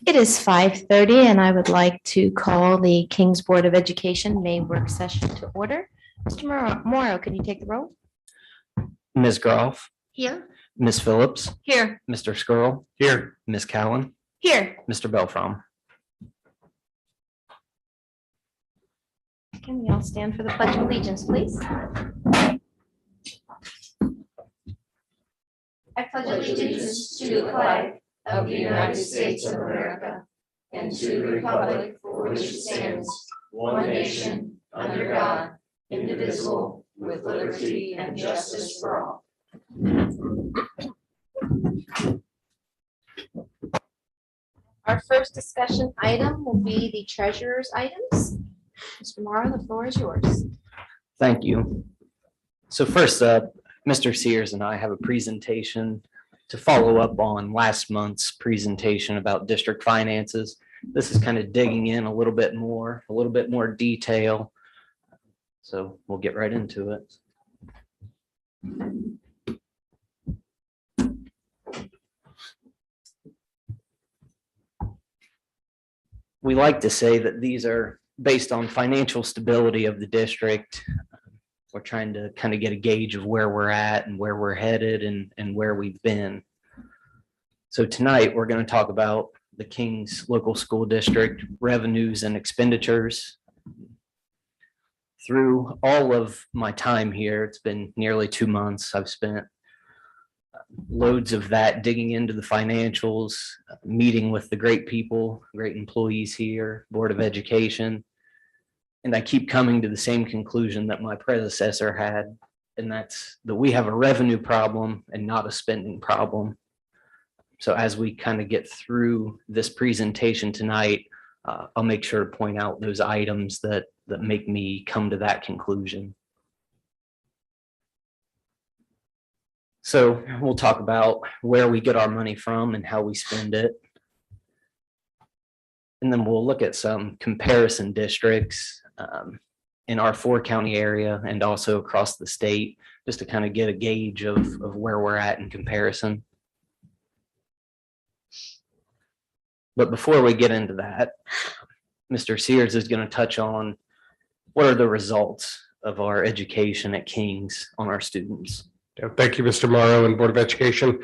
It is 5:30, and I would like to call the King's Board of Education May work session to order. Mr. Morrow, can you take the roll? Ms. Groff, Here. Ms. Phillips, Here. Mr. Skrull, here, Ms. Cowan, Here. Mr. Belfrom. Can we all stand for the Pledge of Allegiance, please? I pledge Allegiance to the flag of the United States of America and to the republic for which it stands, one nation, under God, indivisible, with liberty and justice for all. Our first discussion item will be the treasurer's items. Mr. Morrow, the floor is yours. Thank you. So first up, Mr. Sears and I have a presentation to follow up on last month's presentation about district finances. This is kind of digging in a little bit more detail. So we'll get right into it. We like to say that these are based on financial stability of the district. We're trying to kind of get a gauge of where we're at and where we're headed and where we've been. So tonight, we're going to talk about the King's Local School District revenues and expenditures. Through all of my time here, it's been nearly 2 months. I've spent loads of that digging into the financials, meeting with the great people, great employees here, Board of Education. And I keep coming to the same conclusion that my predecessor had, and that's that we have a revenue problem and not a spending problem. So as we kind of get through this presentation tonight, I'll make sure to point out those items that make me come to that conclusion. So we'll talk about where we get our money from and how we spend it. And then we'll look at some comparison districts in our 4-county area and also across the state, just to kind of get a gauge of where we're at in comparison. But before we get into that, Mr. Sears is going to touch on what are the results of our education at King's on our students. Thank you, Mr. Morrow and Board of Education.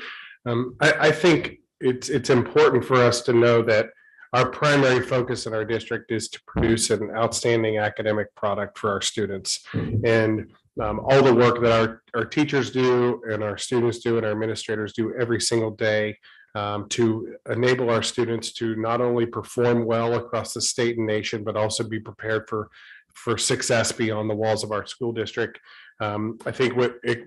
I think it's important for us to know that our primary focus in our district is to produce an outstanding academic product for our students. And all the work that our teachers do and our students do and our administrators do every single day to enable our students to not only perform well across the state and nation, but also be prepared for success beyond the walls of our school district. I think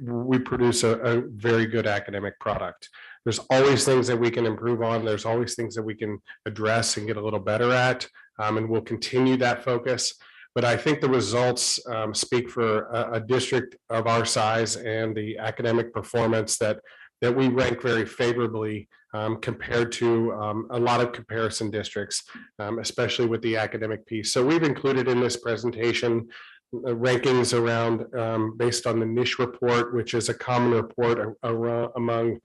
we produce a very good academic product. There's always things that we can improve on. There's always things that we can address and get a little better at, and we'll continue that focus. But I think the results speak for a district of our size and the academic performance that we rank very favorably compared to a lot of comparison districts, especially with the academic piece. So we've included in this presentation rankings around based on the niche report, which is a common report among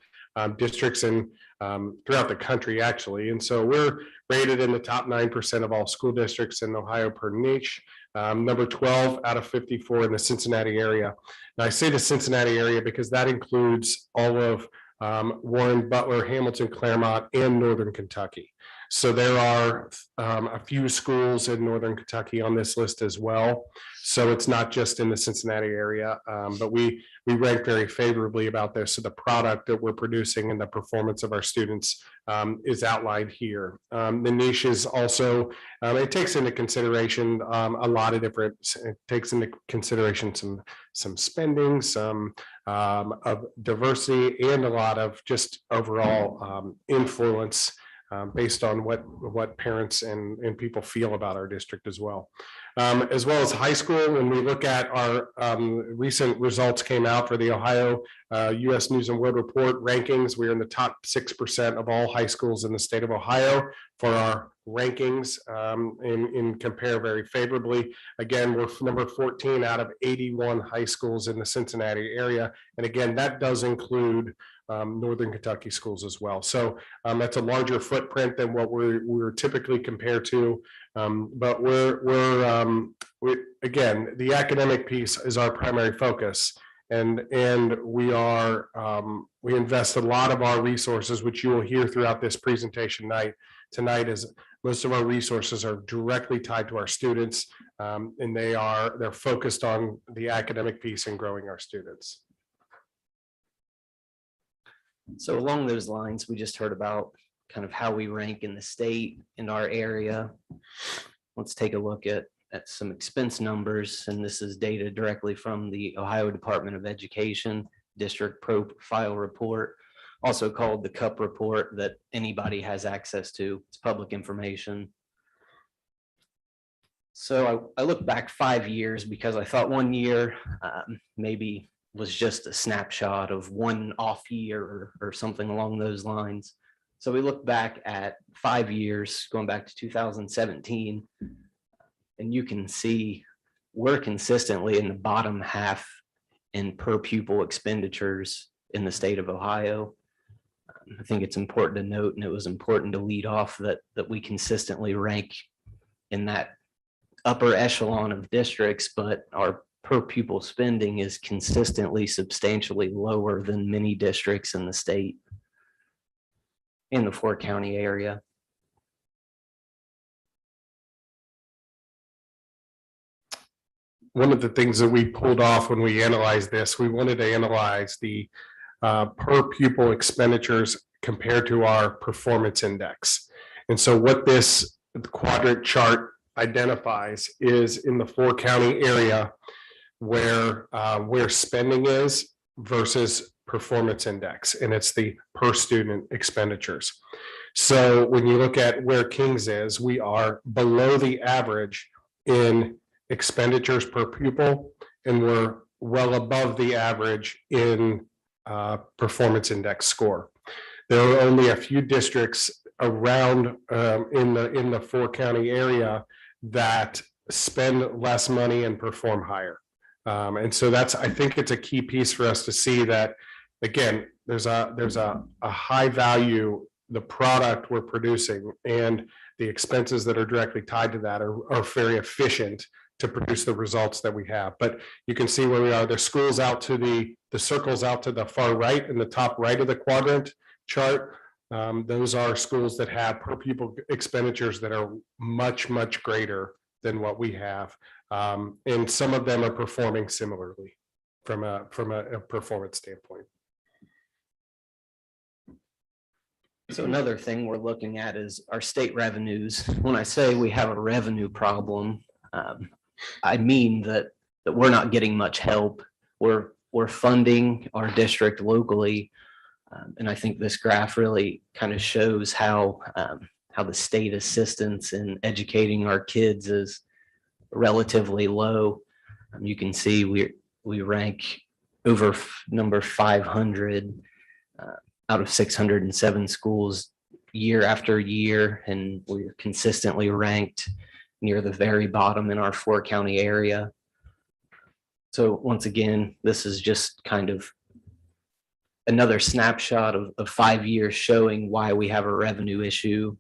districts and throughout the country, actually. And so we're rated in the top 9% of all school districts in Ohio per niche, number 12 out of 54 in the Cincinnati area. Now I say the Cincinnati area because that includes all of Warren, Butler, Hamilton, Claremont, and Northern Kentucky. So there are a few schools in Northern Kentucky on this list as well. So it's not just in the Cincinnati area, but we rank very favorably about this. So the product that we're producing and the performance of our students is outlined here. The niche is also, it takes into consideration a lot of different, it takes into consideration some spending, some of diversity, and a lot of just overall influence based on what parents and people feel about our district as well. As well as high school, when we look at our recent results came out for the Ohio U.S. News and World Report rankings, we're in the top 6% of all high schools in the state of Ohio for our rankings and compare very favorably. Again, we're number 14 out of 81 high schools in the Cincinnati area. And again, that does include Northern Kentucky schools as well. So that's a larger footprint than what we're typically compared to. But again, the academic piece is our primary focus. And we invest a lot of our resources, which you will hear throughout this presentation tonight, is most of our resources are directly tied to our students, and they're focused on the academic piece and growing our students. So along those lines, we just heard about kind of how we rank in the state in our area. Let's take a look at some expense numbers, and this is data directly from the Ohio Department of Education District Profile Report, also called the CUP report, that anybody has access to. It's public information. So I look back 5 years because I thought one year maybe was just a snapshot of one off year or something along those lines. So we look back at 5 years, going back to 2017, and you can see we're consistently in the bottom half in per pupil expenditures in the state of Ohio. I think it's important to note, and it was important to lead off, that we consistently rank in that upper echelon of districts, but our per pupil spending is consistently substantially lower than many districts in the state, in the 4-county area. One of the things that we pulled off when we analyzed this, we wanted to analyze the per pupil expenditures compared to our performance index. And so what this quadrant chart identifies is in the 4-county area where spending is versus performance index, and it's the per student expenditures. So when you look at where Kings is, we are below the average in expenditures per pupil, and we're well above the average in performance index score. There are only a few districts around in the 4-county area that spend less money and perform higher. And so I think it's a key piece for us to see that, again, there's a high value, the product we're producing and the expenses that are directly tied to that are very efficient to produce the results that we have. But you can see where we are. The schools out to the circles out to the far right in the top right of the quadrant chart. Those are schools that have per pupil expenditures that are much, much greater than what we have. And some of them are performing similarly from a performance standpoint. So another thing we're looking at is our state revenues. When I say we have a revenue problem, I mean that we're not getting much help. We're funding our district locally, and I think this graph really kind of shows how the state assistance in educating our kids is relatively low. You can see we rank over number 500 out of 607 schools year after year, and we're consistently ranked near the very bottom in our 4-county area. So once again, this is just kind of another snapshot of 5 years showing why we have a revenue issue.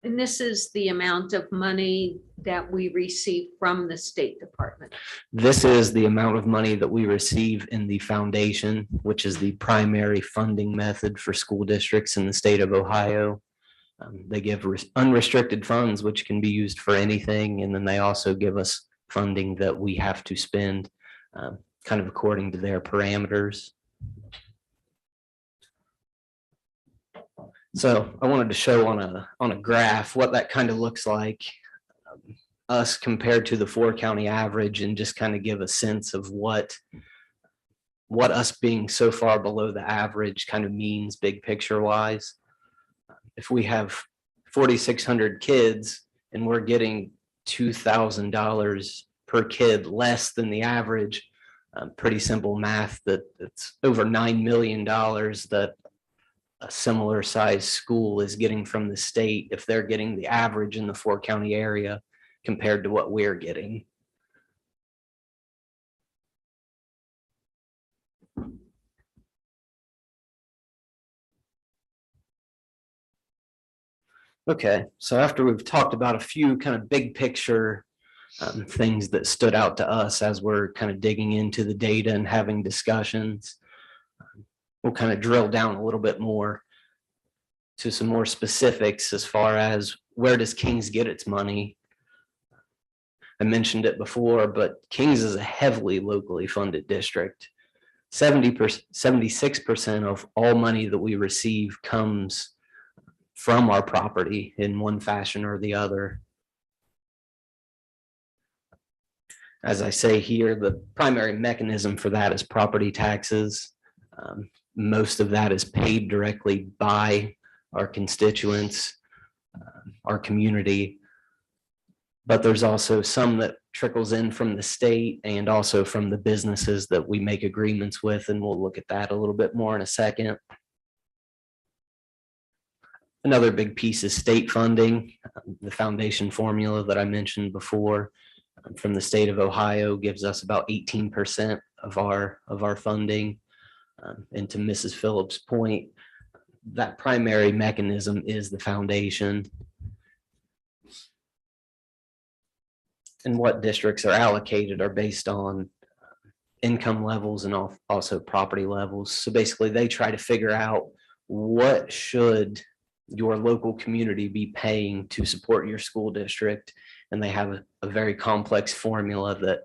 And this is the amount of money that we receive from the State Department. This is the amount of money that we receive in the foundation, which is the primary funding method for school districts in the state of Ohio. They give unrestricted funds, which can be used for anything. And then they also give us funding that we have to spend kind of according to their parameters. So I wanted to show on a graph what that kind of looks like, us compared to the 4-county average, and just kind of give a sense of what us being so far below the average kind of means big picture wise. If we have 4,600 kids and we're getting $2,000 per kid less than the average, pretty simple math that it's over $9 million that a similar size school is getting from the state if they're getting the average in the 4-county area compared to what we're getting. Okay, so after we've talked about a few kind of big picture things that stood out to us as we're kind of digging into the data and having discussions, we'll kind of drill down a little bit more to some more specifics as far as where does Kings get its money. I mentioned it before, but Kings is a heavily locally funded district. 76% of all money that we receive comes from our property in one fashion or the other. As I say here, the primary mechanism for that is property taxes. Most of that is paid directly by our constituents, our community. But there's also some that trickles in from the state and also from the businesses that we make agreements with, and we'll look at that a little bit more in a second. Another big piece is state funding. The foundation formula that I mentioned before from the state of Ohio gives us about 18% of our funding. And to Mrs. Phillips' point, that primary mechanism is the foundation. And what districts are allocated are based on income levels and also property levels. So basically they try to figure out what should your local community be paying to support your school district. And they have a very complex formula that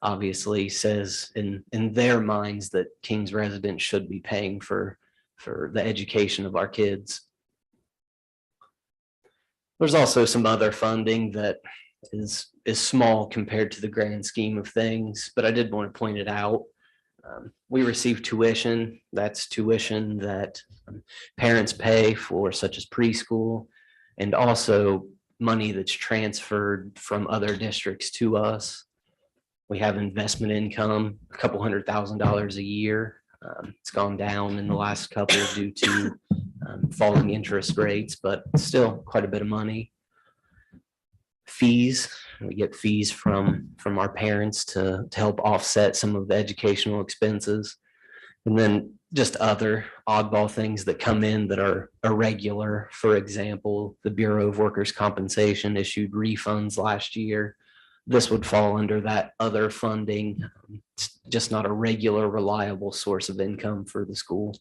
obviously says in their minds that Kings residents should be paying for the education of our kids. There's also some other funding that is small compared to the grand scheme of things, but I did want to point it out. We receive tuition. That's tuition that parents pay for, such as preschool, and also money that's transferred from other districts to us. We have investment income, a couple $100,000 a year. It's gone down in the last couple due to falling interest rates, but still quite a bit of money. Fees, we get fees from our parents to help offset some of the educational expenses. And then just other oddball things that come in that are irregular. For example, the Bureau of Workers' Compensation issued refunds last year. This would fall under that other funding. It's just not a regular, reliable source of income for the school.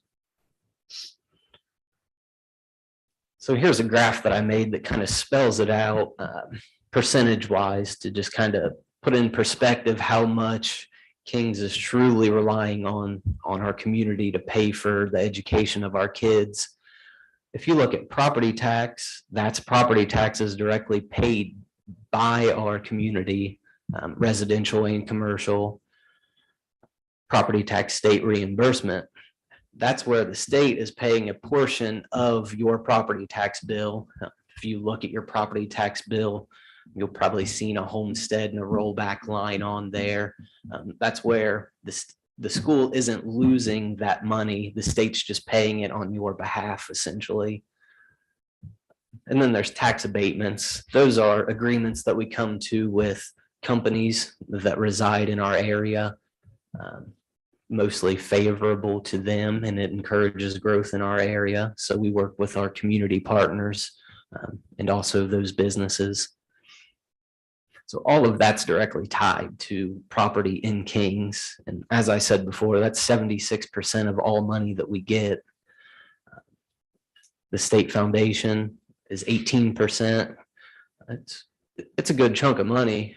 So here's a graph that I made that kind of spells it out percentage wise to just kind of put in perspective how much Kings is truly relying on our community to pay for the education of our kids. If you look at property tax, that's property taxes directly paid by our community, residential and commercial. Property tax state reimbursement, that's where the state is paying a portion of your property tax bill. If you look at your property tax bill, you'll probably seen a homestead and a rollback line on there. That's where the school isn't losing that money. The state's just paying it on your behalf, essentially. And then there's tax abatements. Those are agreements that we come to with companies that reside in our area, mostly favorable to them, and it encourages growth in our area. So we work with our community partners and also those businesses. So all of that's directly tied to property in Kings. And as I said before, that's 76% of all money that we get. The state foundation is 18%. It's a good chunk of money,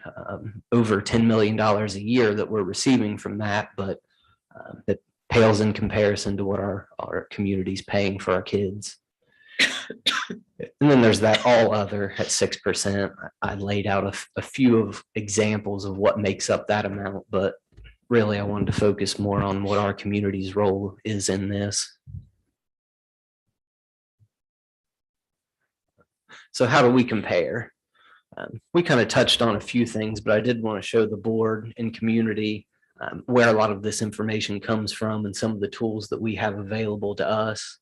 over $10 million a year that we're receiving from that, but it pales in comparison to what our community's paying for our kids. And then there's that all other at 6%. I laid out a few of examples of what makes up that amount, but really I wanted to focus more on what our community's role is in this. So how do we compare? We kind of touched on a few things, but I did want to show the board and community where a lot of this information comes from and some of the tools that we have available to us.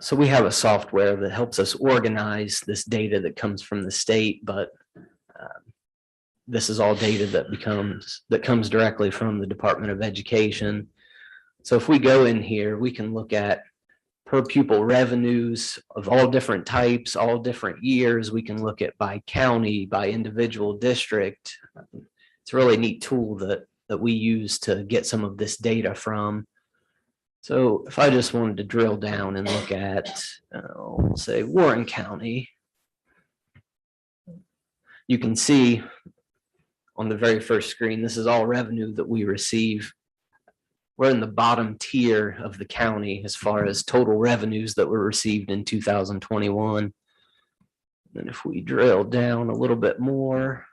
So we have a software that helps us organize this data that comes from the state, but this is all data that comes directly from the Department of Education. So if we go in here, we can look at per pupil revenues of all different types, all different years. We can look at by county, by individual district. It's a really neat tool that we use to get some of this data from. So if I just wanted to drill down and look at, we'll say Warren County, you can see on the very first screen, this is all revenue that we receive. We're in the bottom tier of the county as far as total revenues that were received in 2021. And if we drill down a little bit more,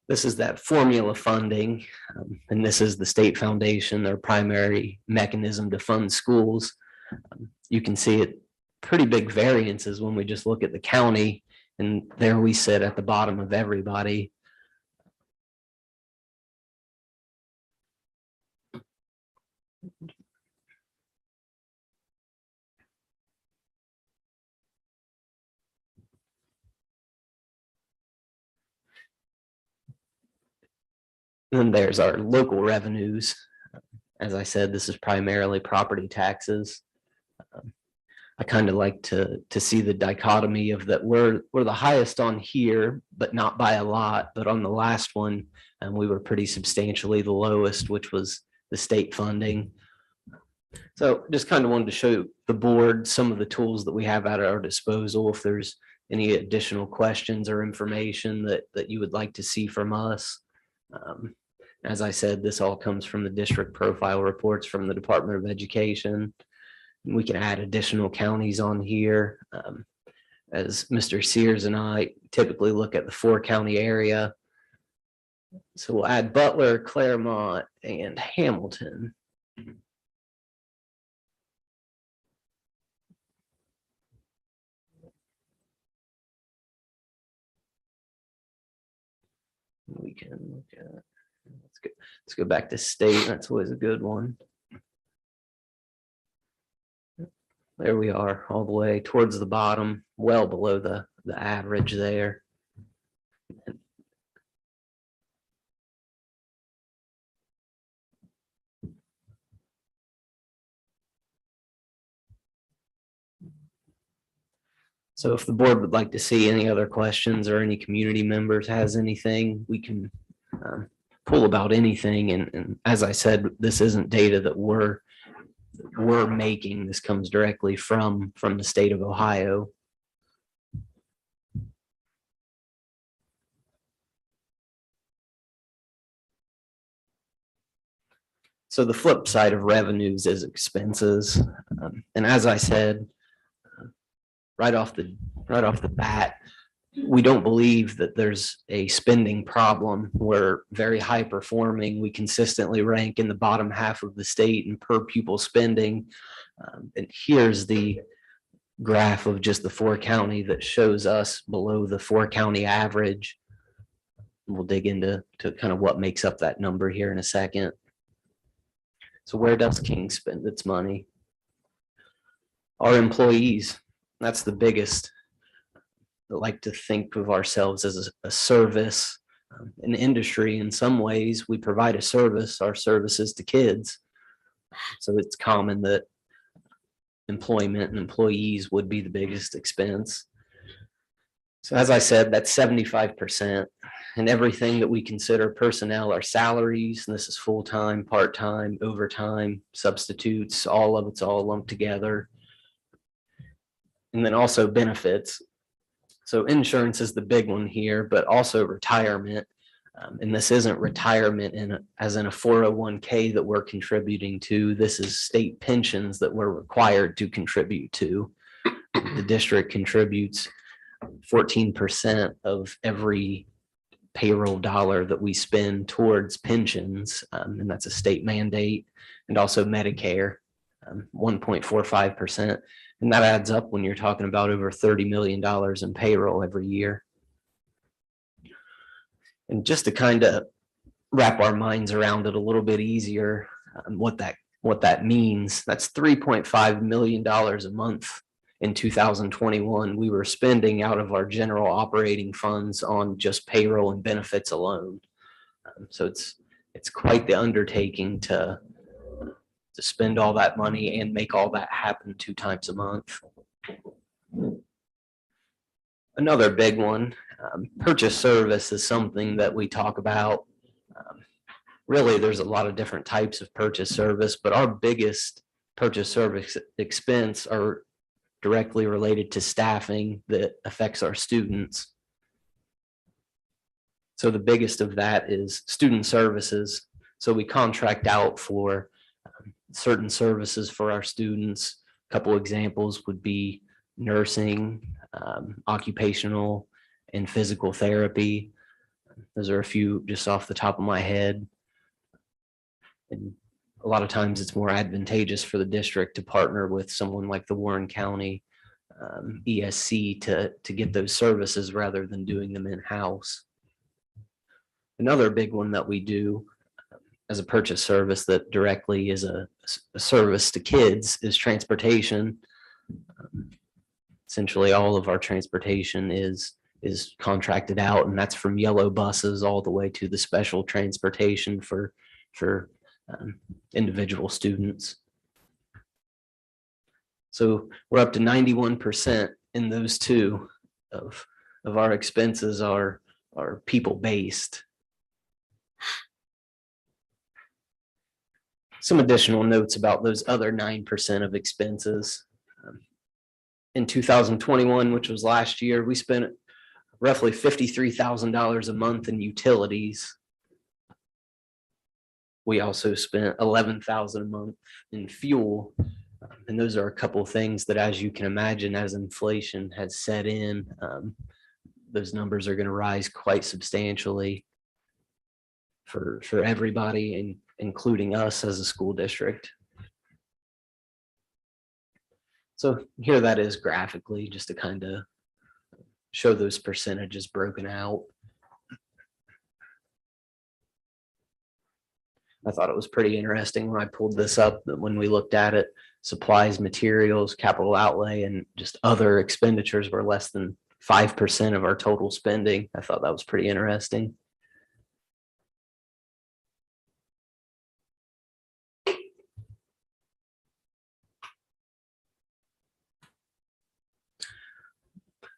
this is that formula funding, and this is the state foundation, their primary mechanism to fund schools. You can see it pretty big variances when we just look at the county, and there we sit at the bottom of everybody. And there's our local revenues. As I said, this is primarily property taxes. I kind of like to see the dichotomy of that we're the highest on here, but not by a lot. But on the last one, we were pretty substantially the lowest, which was the state funding. So just kind of wanted to show the board some of the tools that we have at our disposal. If there's any additional questions or information that you would like to see from us. As I said, this all comes from the district profile reports from the Department of Education. We can add additional counties on here. As Mr. Sears and I typically look at the 4-county area. So we'll add Butler, Claremont, and Hamilton. We can look at, let's go back to state. That's always a good one. There we are, all the way towards the bottom, well below the average there. So if the board would like to see any other questions or any community members has anything, we can pull about anything. And as I said, this isn't data that we're making. This comes directly from the state of Ohio. So the flip side of revenues is expenses. And as I said, right off the bat, we don't believe that there's a spending problem. We're very high performing. We consistently rank in the bottom half of the state in per pupil spending. And here's the graph of just the 4-county that shows us below the 4-county average. We'll dig into kind of what makes up that number here in a second. So where does King spend its money? Our employees. That's the biggest. I like to think of ourselves as a service, an industry. In some ways, we provide a service. Our service is to kids. So it's common that employment and employees would be the biggest expense. So as I said, that's 75%. And everything that we consider personnel are salaries. And this is full-time, part-time, overtime, substitutes, all of it's all lumped together. And then also benefits. So insurance is the big one here, but also retirement. And this isn't retirement as in a 401k that we're contributing to. This is state pensions that we're required to contribute to. The district contributes 14% of every payroll dollar that we spend towards pensions. And that's a state mandate, and also Medicare, 1.45%. And that adds up when you're talking about over $30 million in payroll every year. And just to kind of wrap our minds around it a little bit easier, what that means, that's $3.5 million a month in 2021, we were spending out of our general operating funds on just payroll and benefits alone. So it's quite the undertaking to spend all that money and make all that happen 2 times a month. Another big one, purchase service is something that we talk about. Really, there's a lot of different types of purchase service, but our biggest purchase service expense are directly related to staffing that affects our students. So the biggest of that is student services. So we contract out for certain services for our students. A couple examples would be nursing, occupational and physical therapy. Those are a few just off the top of my head. And a lot of times it's more advantageous for the district to partner with someone like the Warren County ESC to get those services rather than doing them in-house. Another big one that we do as a purchase service that directly is a service to kids is transportation. Essentially, all of our transportation is contracted out, and that's from yellow buses all the way to the special transportation for individual students. So we're up to 91% in those two of our expenses are people-based. Some additional notes about those other 9% of expenses. In 2021, which was last year, we spent roughly $53,000 a month in utilities. We also spent $11,000 a month in fuel. And those are a couple of things that, as you can imagine, as inflation has set in, those numbers are going to rise quite substantially for everybody, and including us as a school district. So here that is graphically, just to kind of show those percentages broken out. I thought it was pretty interesting when I pulled this up, that when we looked at it, supplies, materials, capital outlay, and just other expenditures were less than 5% of our total spending. I thought that was pretty interesting.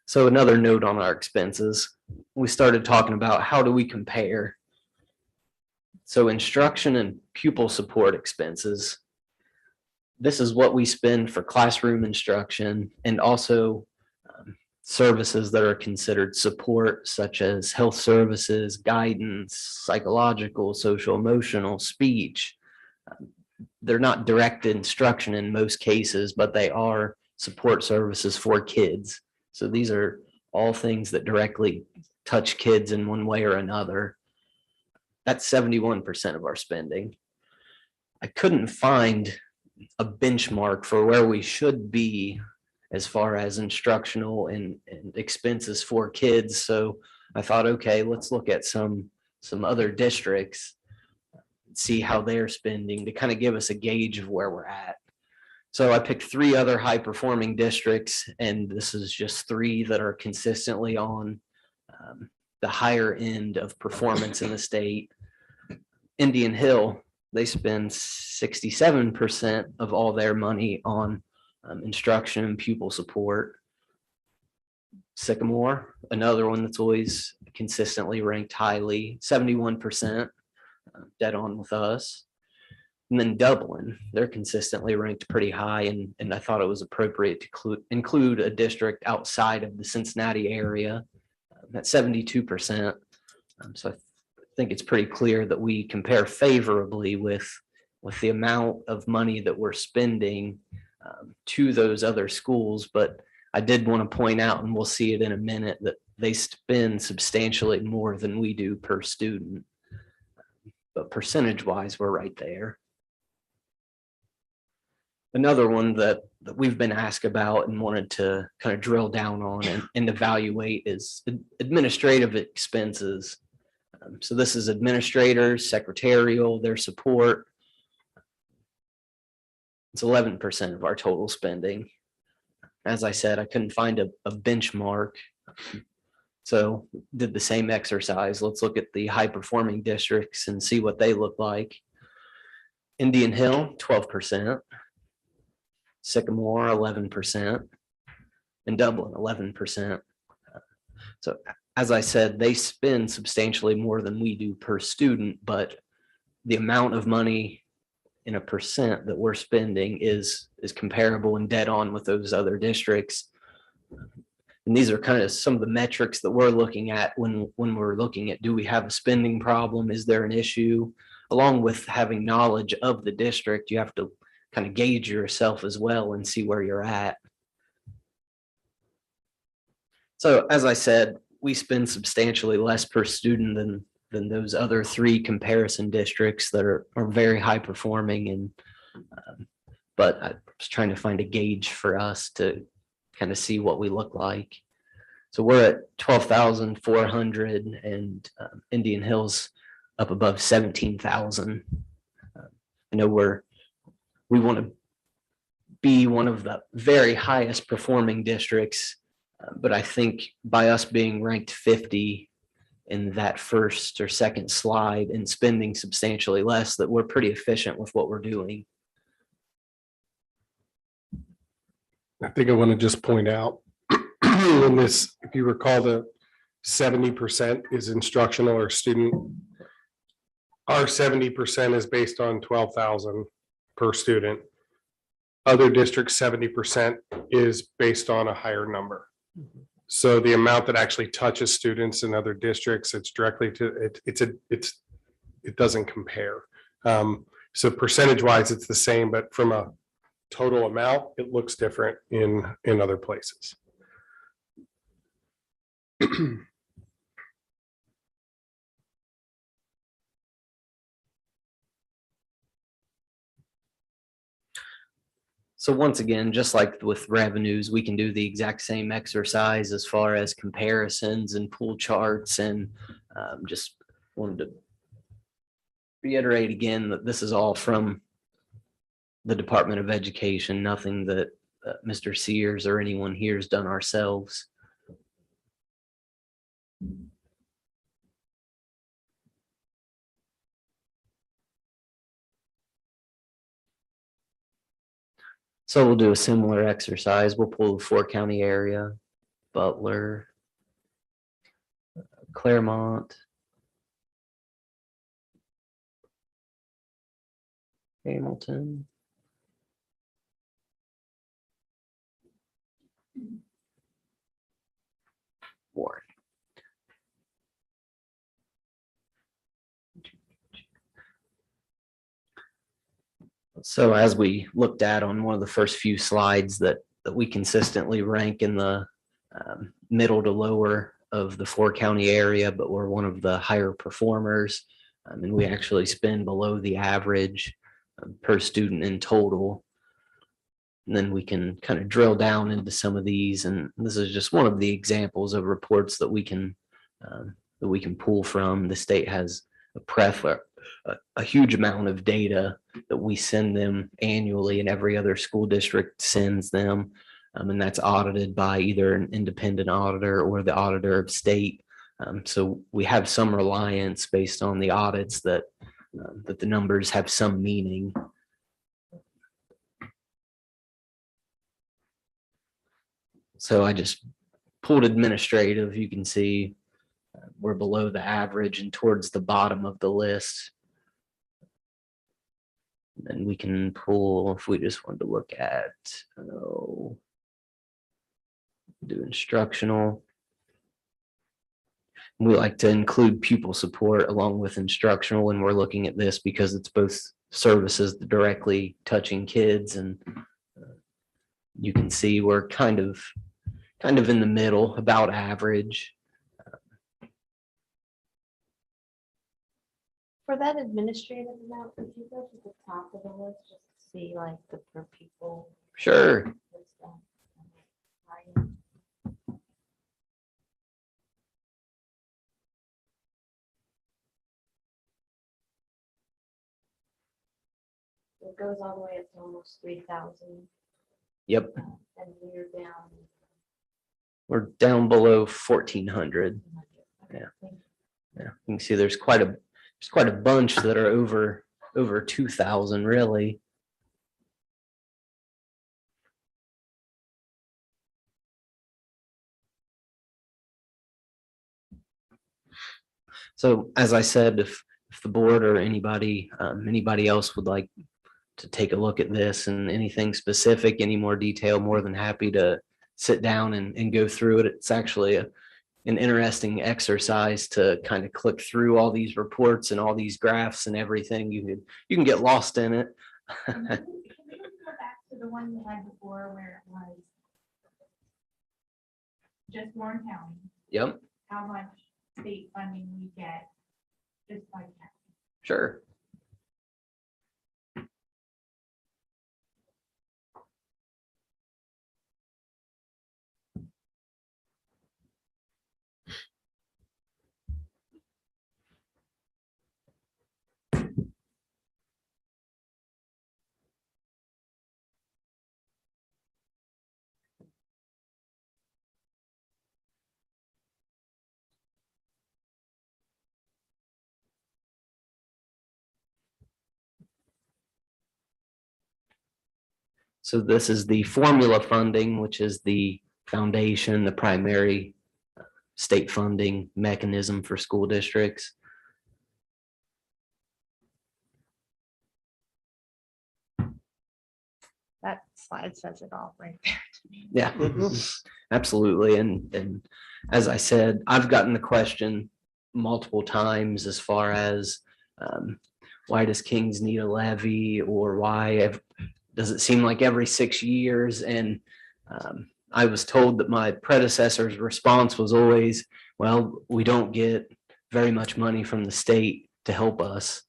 So another note on our expenses, we started talking about how do we compare. So instruction and pupil support expenses, this is what we spend for classroom instruction and also services that are considered support, such as health services, guidance, psychological, social, emotional, speech. They're not direct instruction in most cases, but they are support services for kids. So these are all things that directly touch kids in one way or another. That's 71% of our spending. I couldn't find a benchmark for where we should be as far as instructional and expenses for kids. So I thought, okay, let's look at some other districts, see how they're spending to kind of give us a gauge of where we're at. So I picked 3 other high performing districts, and this is just 3 that are consistently on the higher end of performance in the state. Indian Hill, they spend 67% of all their money on instruction and pupil support. Sycamore, another one that's always consistently ranked highly, 71%, dead on with us. And then Dublin, they're consistently ranked pretty high, and I thought it was appropriate to include a district outside of the Cincinnati area at 72%. So I think it's pretty clear that we compare favorably with the amount of money that we're spending to those other schools. But I did want to point out, and we'll see it in a minute, that they spend substantially more than we do per student. But percentage-wise, we're right there. Another one that we've been asked about and wanted to kind of drill down on and evaluate is administrative expenses. So this is administrators, secretarial, their support. It's 11% of our total spending. as I said, I couldn't find a benchmark. So did the same exercise. Let's look at the high performing districts and see what they look like. Indian Hill, 12%. Sycamore, 11%. And Dublin, 11%. So as I said, they spend substantially more than we do per student, but the amount of money in a percent that we're spending is comparable and dead on with those other districts. And these are kind of some of the metrics that we're looking at when we're looking at, do we have a spending problem? Is there an issue? Along with having knowledge of the district, you have to kind of gauge yourself as well and see where you're at. So as I said, we spend substantially less per student than those other three comparison districts that are very high performing. And but I was trying to find a gauge for us to kind of see what we look like. So we're at 12,400 and Indian Hills up above 17,000. I know we want to be one of the very highest performing districts, but I think by us being ranked 50 in that first or second slide and spending substantially less, that we're pretty efficient with what we're doing. I think I want to just point out in this, if you recall, the 70% is instructional or student. Our 70% is based on 12,000 per student. Other districts, 70% is based on a higher number. So the amount that actually touches students in other districts, it's directly to it. It doesn't compare. So percentage wise, it's the same, but from a total amount, it looks different in other places. So once again, just like with revenues, we can do the exact same exercise as far as comparisons and pool charts, and just wanted to reiterate again that this is all from the Department of Education, nothing that Mr. Sears or anyone here has done ourselves. So we'll do a similar exercise. We'll pull the 4-county area, Butler, Claremont, Hamilton, Warren. So as we looked at on one of the first few slides, that we consistently rank in the middle to lower of the 4-county area, but we're one of the higher performers. And we actually spend below the average per student in total. And then we can kind of drill down into some of these. And this is just one of the examples of reports that we can pull from. The state has a huge amount of data that we send them annually, and every other school district sends them. And that's audited by either an independent auditor or the auditor of state. So we have some reliance based on the audits that the numbers have some meaning. So I just pulled administrative. You can see we're below the average and towards the bottom of the list. And we can pull, if we just wanted to look at, do instructional. We like to include pupil support along with instructional when we're looking at this, because it's both services directly touching kids, and you can see we're kind of in the middle, about average. For that administrative amount, if you go to the top of the list, just to see like the per pupil. Sure. It goes all the way up to almost 3,000. Yep, And we're down. we're down below 1,400. Yeah. Yeah, you can see there's quite a bunch that are over 2,000 really. So as I said, if the board or anybody else would like to take a look at this and anything specific, any more detail, more than happy to sit down and go through it. It's actually an interesting exercise to kind of click through all these reports and all these graphs and everything. You can get lost in it. Can we go back to the one you had before where it was just Warren County, Yep, how much state funding we get just by county? sure. So this is the formula funding, which is the foundation, the primary state funding mechanism for school districts. That slide says it all right there. Yeah, absolutely. And as I said, I've gotten the question multiple times as far as why does Kings need a levy, or does it seem like every 6 years? And I was told that my predecessor's response was always, well, we don't get very much money from the state to help us.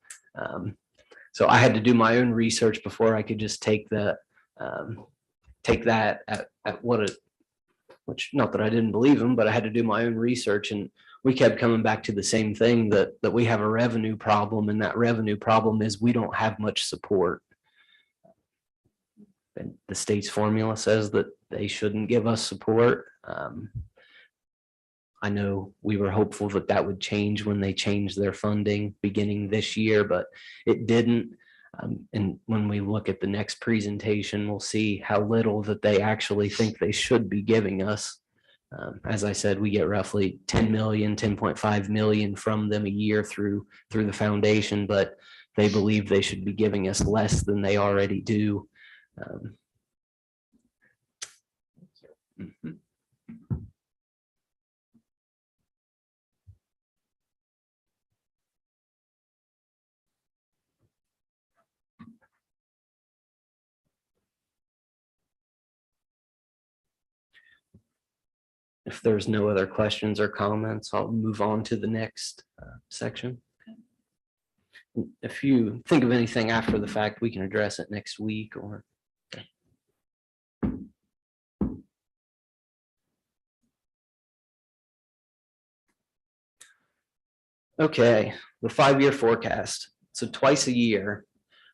So I had to do my own research before I could just take that at what it, which not that I didn't believe him, but I had to do my own research, and we kept coming back to the same thing, that we have a revenue problem, and that revenue problem is we don't have much support. And the state's formula says that they shouldn't give us support. I know we were hopeful that that would change when they changed their funding beginning this year, but it didn't. And when we look at the next presentation, we'll see how little that they actually think they should be giving us. As I said, we get roughly 10 million, 10.5 million from them a year through the foundation, but they believe they should be giving us less than they already do. Mhm. If there's no other questions or comments, I'll move on to the next section. If you think of anything after the fact, we can address it next week or. Okay, the 5-year forecast. So twice a year,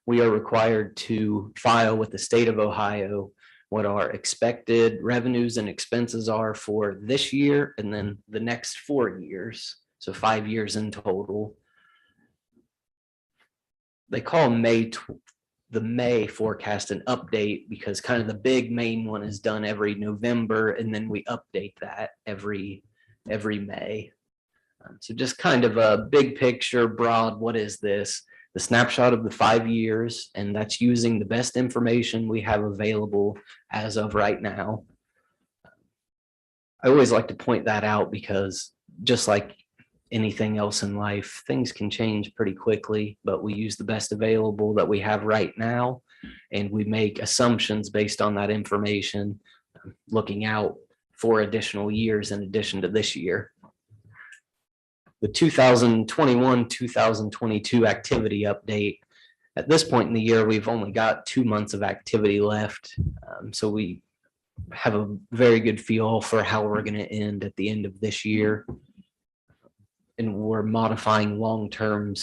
we are required to file with the state of Ohio what our expected revenues and expenses are for this year and then the next 4 years. So 5 years in total. They call the May forecast an update because kind of the big main one is done every November, and then we update that every May. So just kind of a big picture, broad, what is this? The snapshot of the 5 years, and that's using the best information we have available as of right now. I always like to point that out because just like anything else in life, things can change pretty quickly, but we use the best available that we have right now, and we make assumptions based on that information, looking out for additional years in addition to this year. The 2021-2022 activity update. At this point in the year, we've only got 2 months of activity left. So we have a very good feel for how we're going to end at the end of this year. And we're modifying long-term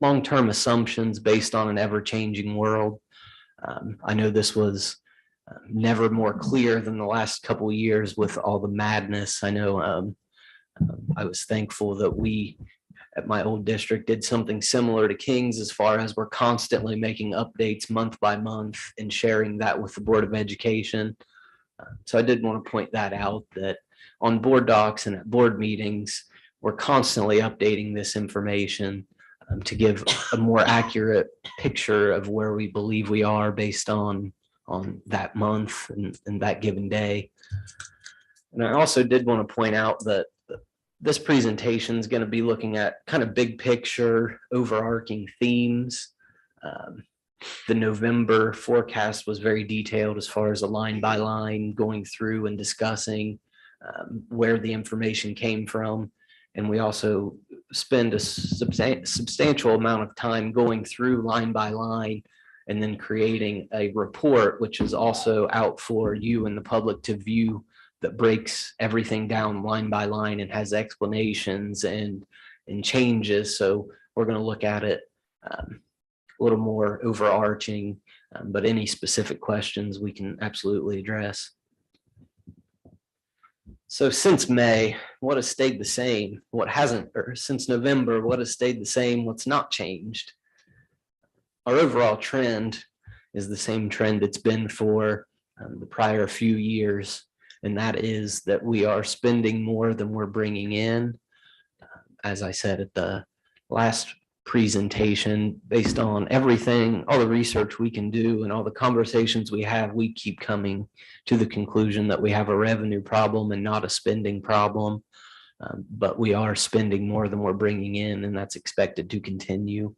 assumptions based on an ever-changing world. I know this was never more clear than the last couple of years with all the madness. I know I was thankful that we at my old district did something similar to King's as far as we're constantly making updates month by month and sharing that with the Board of Education. So I did want to point that out, that on board docs and at board meetings, we're constantly updating this information to give a more accurate picture of where we believe we are based on that month and that given day. And I also did want to point out that this presentation is going to be looking at kind of big picture, overarching themes. The November forecast was very detailed as far as a line by line going through and discussing where the information came from. And we also spend a substantial amount of time going through line by line and then creating a report, which is also out for you and the public to view, that breaks everything down line by line and has explanations and changes. So we're going to look at it a little more overarching, but any specific questions we can absolutely address. So since May, what has stayed the same? What hasn't? Or since November, what has stayed the same? What's not changed? Our overall trend is the same trend it's been for the prior few years. And that is that we are spending more than we're bringing in. As I said at the last presentation, based on everything, all the research we can do and all the conversations we have, we keep coming to the conclusion that we have a revenue problem and not a spending problem. But we are spending more than we're bringing in, and that's expected to continue.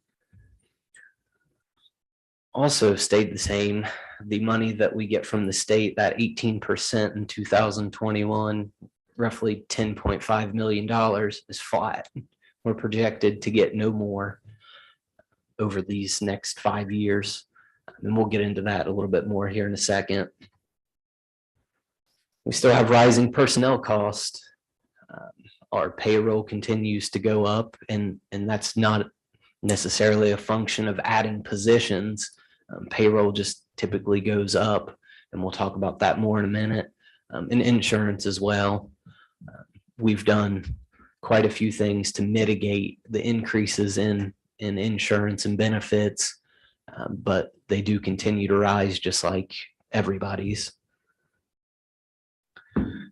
Also stayed the same. The money that we get from the state, that 18% in 2021, roughly $10.5 million, is flat. We're projected to get no more over these next 5 years. And we'll get into that a little bit more here in a second. We still have rising personnel costs. Our payroll continues to go up, and that's not necessarily a function of adding positions. Payroll just typically goes up, and we'll talk about that more in a minute. And insurance as well. We've done quite a few things to mitigate the increases in insurance and benefits, but they do continue to rise just like everybody's.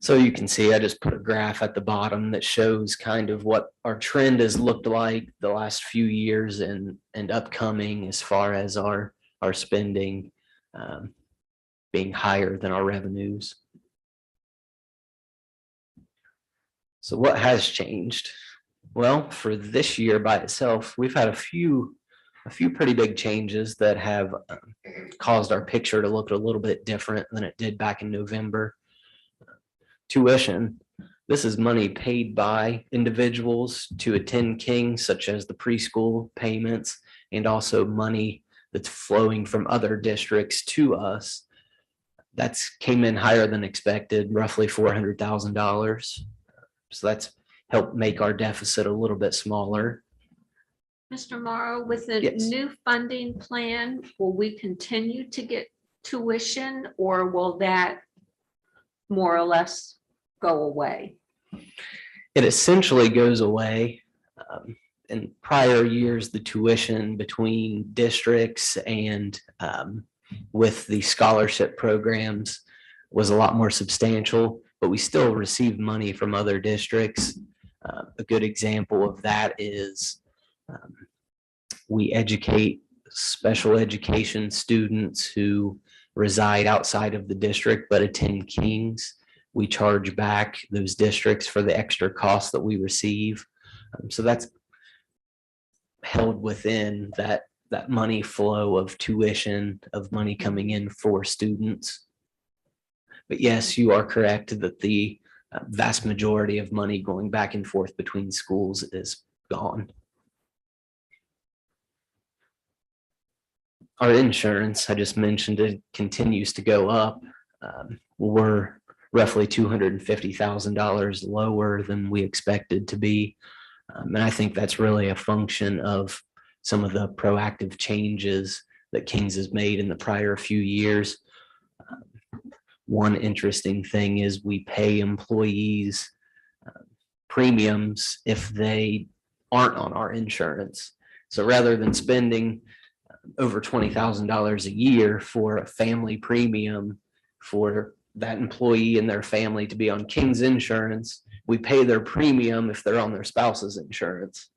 So you can see I just put a graph at the bottom that shows kind of what our trend has looked like the last few years and upcoming as far as our spending being higher than our revenues. So what has changed? Well, for this year by itself, we've had a few pretty big changes that have caused our picture to look a little bit different than it did back in November. Tuition. This is money paid by individuals to attend King's, such as the preschool payments, and also money that's flowing from other districts to us. That's came in higher than expected, roughly $400,000. So that's helped make our deficit a little bit smaller. Mr. Morrow, with the Yes. new funding plan, will we continue to get tuition, or will that more or less go away? It essentially goes away. In prior years, the tuition between districts and with the scholarship programs was a lot more substantial, but we still receive money from other districts. A good example of that is we educate special education students who reside outside of the district but attend King's. We charge back those districts for the extra costs that we receive. So that's held within that money flow of tuition, of money coming in for students. But yes, you are correct that the vast majority of money going back and forth between schools is gone. Our insurance, I just mentioned, it continues to go up. We're roughly $250,000 lower than we expected to be. And I think that's really a function of some of the proactive changes that King's has made in the prior few years. One interesting thing is we pay employees premiums if they aren't on our insurance. So rather than spending over $20,000 a year for a family premium for that employee and their family to be on King's insurance, we pay their premium if they're on their spouse's insurance.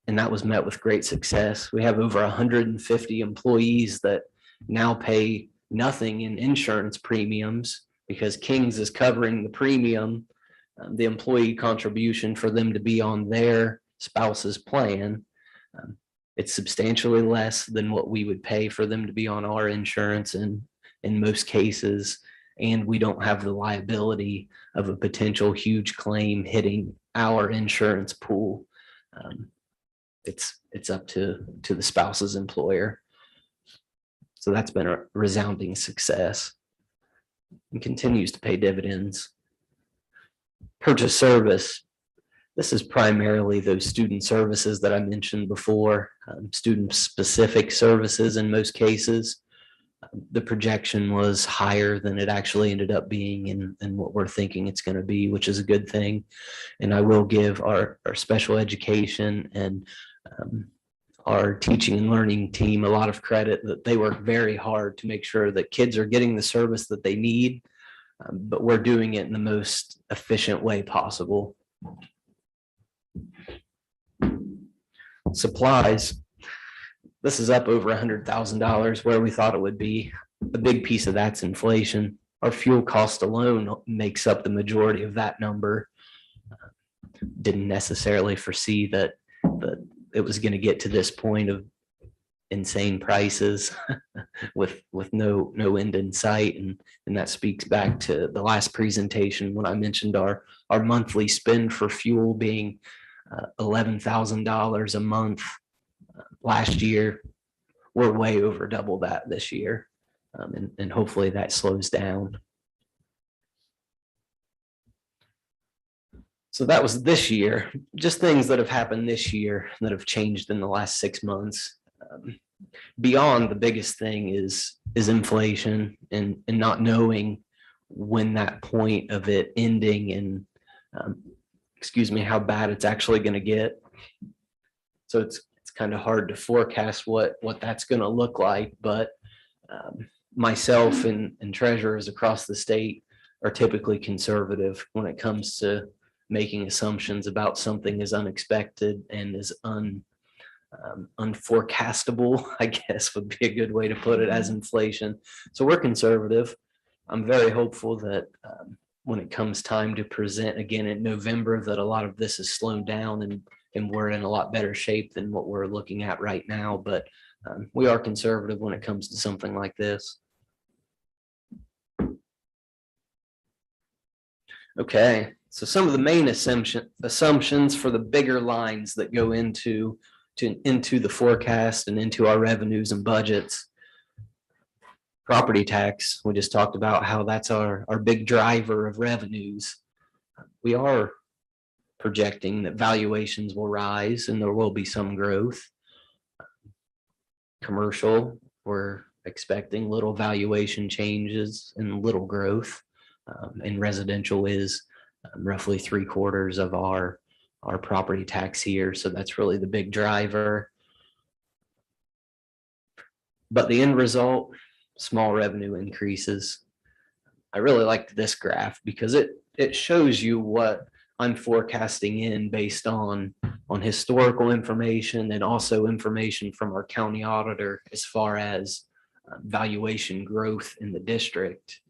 And that was met with great success. We have over 150 employees that now pay nothing in insurance premiums because King's is covering the premium, the employee contribution for them to be on their spouse's plan. It's substantially less than what we would pay for them to be on our insurance in most cases. And we don't have the liability of a potential huge claim hitting our insurance pool. It's up to the spouse's employer. So that's been a resounding success and continues to pay dividends. Purchase service. This is primarily those student services that I mentioned before, student-specific services in most cases. The projection was higher than it actually ended up being and what we're thinking it's going to be, which is a good thing. And I will give our special education and our teaching and learning team a lot of credit that they work very hard to make sure that kids are getting the service that they need, but we're doing it in the most efficient way possible. Supplies. This is up over $100,000 where we thought it would be. A big piece of that's inflation. Our fuel cost alone makes up the majority of that number. Didn't necessarily foresee that it was going to get to this point of insane prices with no end in sight. And that speaks back to the last presentation when I mentioned our monthly spend for fuel being $11,000 a month last year. We're way over double that this year. And hopefully that slows down. So that was this year, just things that have happened this year that have changed in the last 6 months. Beyond the biggest thing is inflation and not knowing when that point of it ending and how bad it's actually going to get. So it's kind of hard to forecast what that's going to look like, but myself and treasurers across the state are typically conservative when it comes to making assumptions about something as unexpected and as unforecastable, I guess would be a good way to put it, as inflation. So we're conservative. I'm very hopeful that when it comes time to present again in November, that a lot of this is slowed down and we're in a lot better shape than what we're looking at right now. But we are conservative when it comes to something like this. Okay, so some of the main assumptions for the bigger lines that go into the forecast and into our revenues and budgets. Property tax, we just talked about how that's our big driver of revenues. We are projecting that valuations will rise and there will be some growth. Commercial, we're expecting little valuation changes and little growth. And residential is roughly 3/4 of our property tax here. So that's really the big driver. But the end result, small revenue increases. I really liked this graph because it shows you what I'm forecasting in based on historical information and also information from our county auditor as far as valuation growth in the district.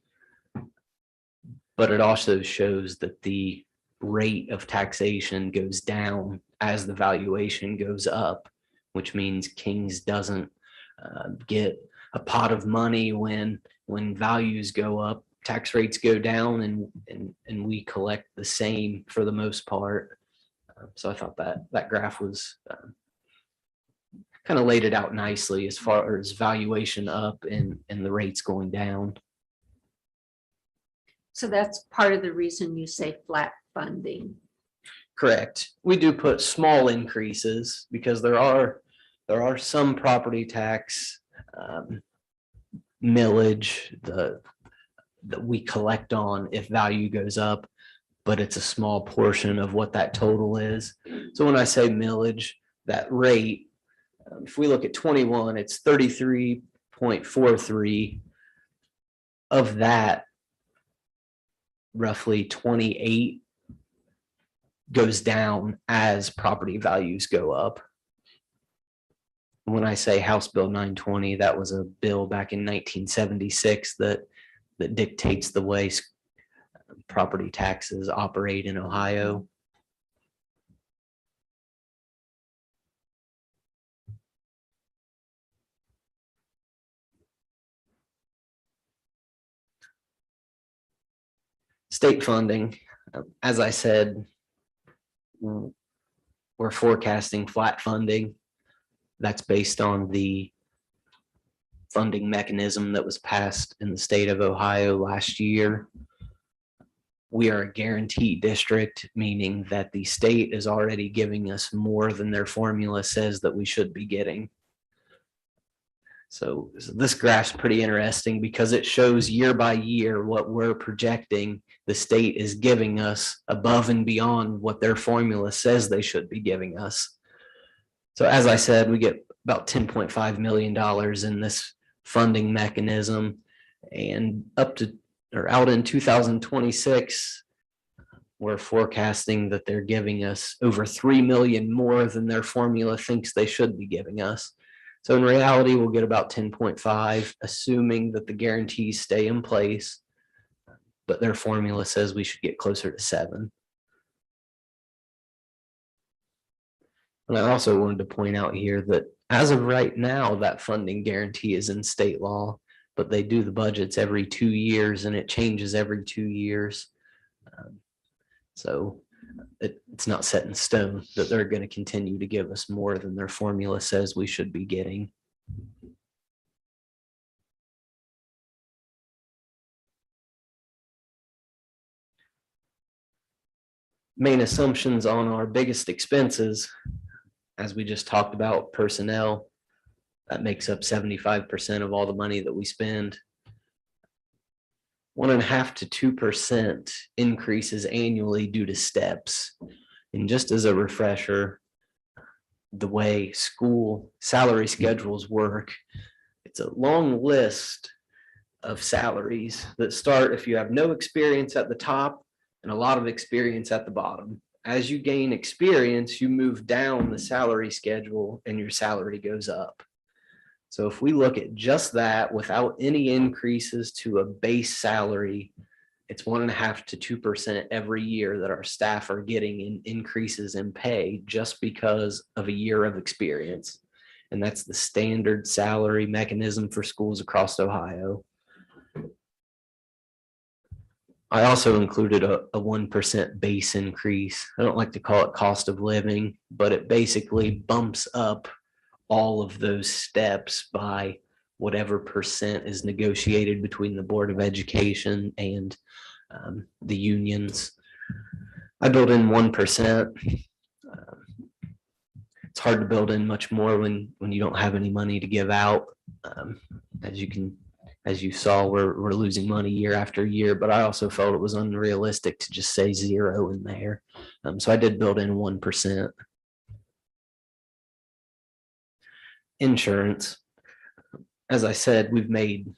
But it also shows that the rate of taxation goes down as the valuation goes up, which means King's doesn't get a pot of money when values go up, tax rates go down, and we collect the same for the most part. So I thought that graph was kind of laid it out nicely as far as valuation up and the rates going down. So that's part of the reason you say flat funding. Correct. We do put small increases because there are some property tax millage, that we collect on if value goes up, but it's a small portion of what that total is. So when I say millage, that rate, if we look at 21, it's 33.43. Of that, roughly 28 goes down as property values go up. When I say House Bill 920, that was a bill back in 1976 that dictates the way property taxes operate in Ohio. State funding, as I said, we're forecasting flat funding. That's based on the funding mechanism that was passed in the state of Ohio last year. We are a guaranteed district, meaning that the state is already giving us more than their formula says that we should be getting. So this graph's pretty interesting because it shows year by year what we're projecting the state is giving us above and beyond what their formula says they should be giving us. So as I said, we get about $10.5 million in this funding mechanism, and up to or out in 2026, we're forecasting that they're giving us over 3 million more than their formula thinks they should be giving us. So in reality, we'll get about 10.5, assuming that the guarantees stay in place, but their formula says we should get closer to 7. And I also wanted to point out here that as of right now, that funding guarantee is in state law, but they do the budgets every 2 years and it changes every 2 years. So it's not set in stone that they're going to continue to give us more than their formula says we should be getting. Main assumptions on our biggest expenses, as we just talked about, personnel, that makes up 75% of all the money that we spend. 1.5 to 2% increases annually due to steps. And just as a refresher, the way school salary schedules work, it's a long list of salaries that start if you have no experience at the top and a lot of experience at the bottom. As you gain experience, you move down the salary schedule and your salary goes up. So if we look at just that without any increases to a base salary, it's 1.5 to 2% every year that our staff are getting in increases in pay just because of a year of experience. And that's the standard salary mechanism for schools across Ohio. I also included a 1% base increase. I don't like to call it cost of living, but it basically bumps up all of those steps by whatever percent is negotiated between the Board of Education and the unions. I build in 1%. It's hard to build in much more when you don't have any money to give out. As you saw, we're losing money year after year, but I also felt it was unrealistic to just say 0 in there. So I did build in 1%. Insurance. As I said, we've made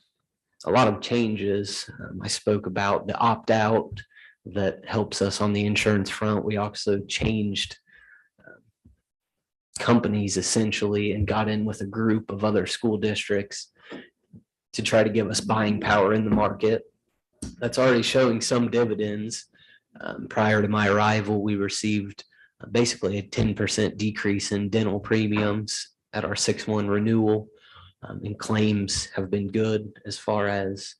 a lot of changes. I spoke about the opt-out that helps us on the insurance front. We also changed companies essentially and got in with a group of other school districts to try to give us buying power in the market. That's already showing some dividends. Prior to my arrival, we received basically a 10% decrease in dental premiums at our 6/1 renewal, and claims have been good as far as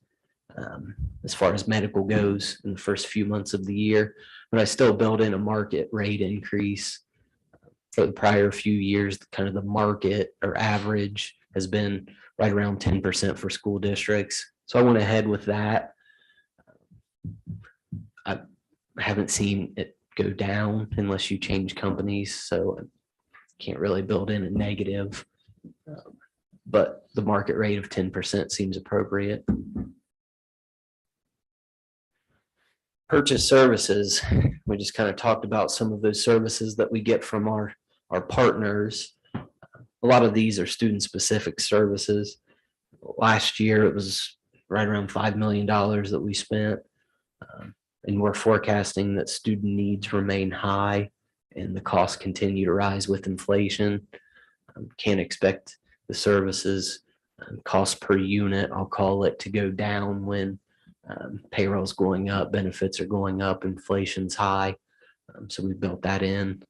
medical goes in the first few months of the year. But I still built in a market rate increase. For the prior few years, kind of the market or average has been right around 10% for school districts. So I went ahead with that. I haven't seen it go down unless you change companies, so I can't really build in a negative. But the market rate of 10% seems appropriate. Purchase services, we just kind of talked about some of those services that we get from our partners. A lot of these are student-specific services. Last year, it was right around $5 million that we spent. And we're forecasting that student needs remain high and the costs continue to rise with inflation. Can't expect the services cost per unit, I'll call it, to go down when payroll's going up, benefits are going up, inflation's high. So we built that in.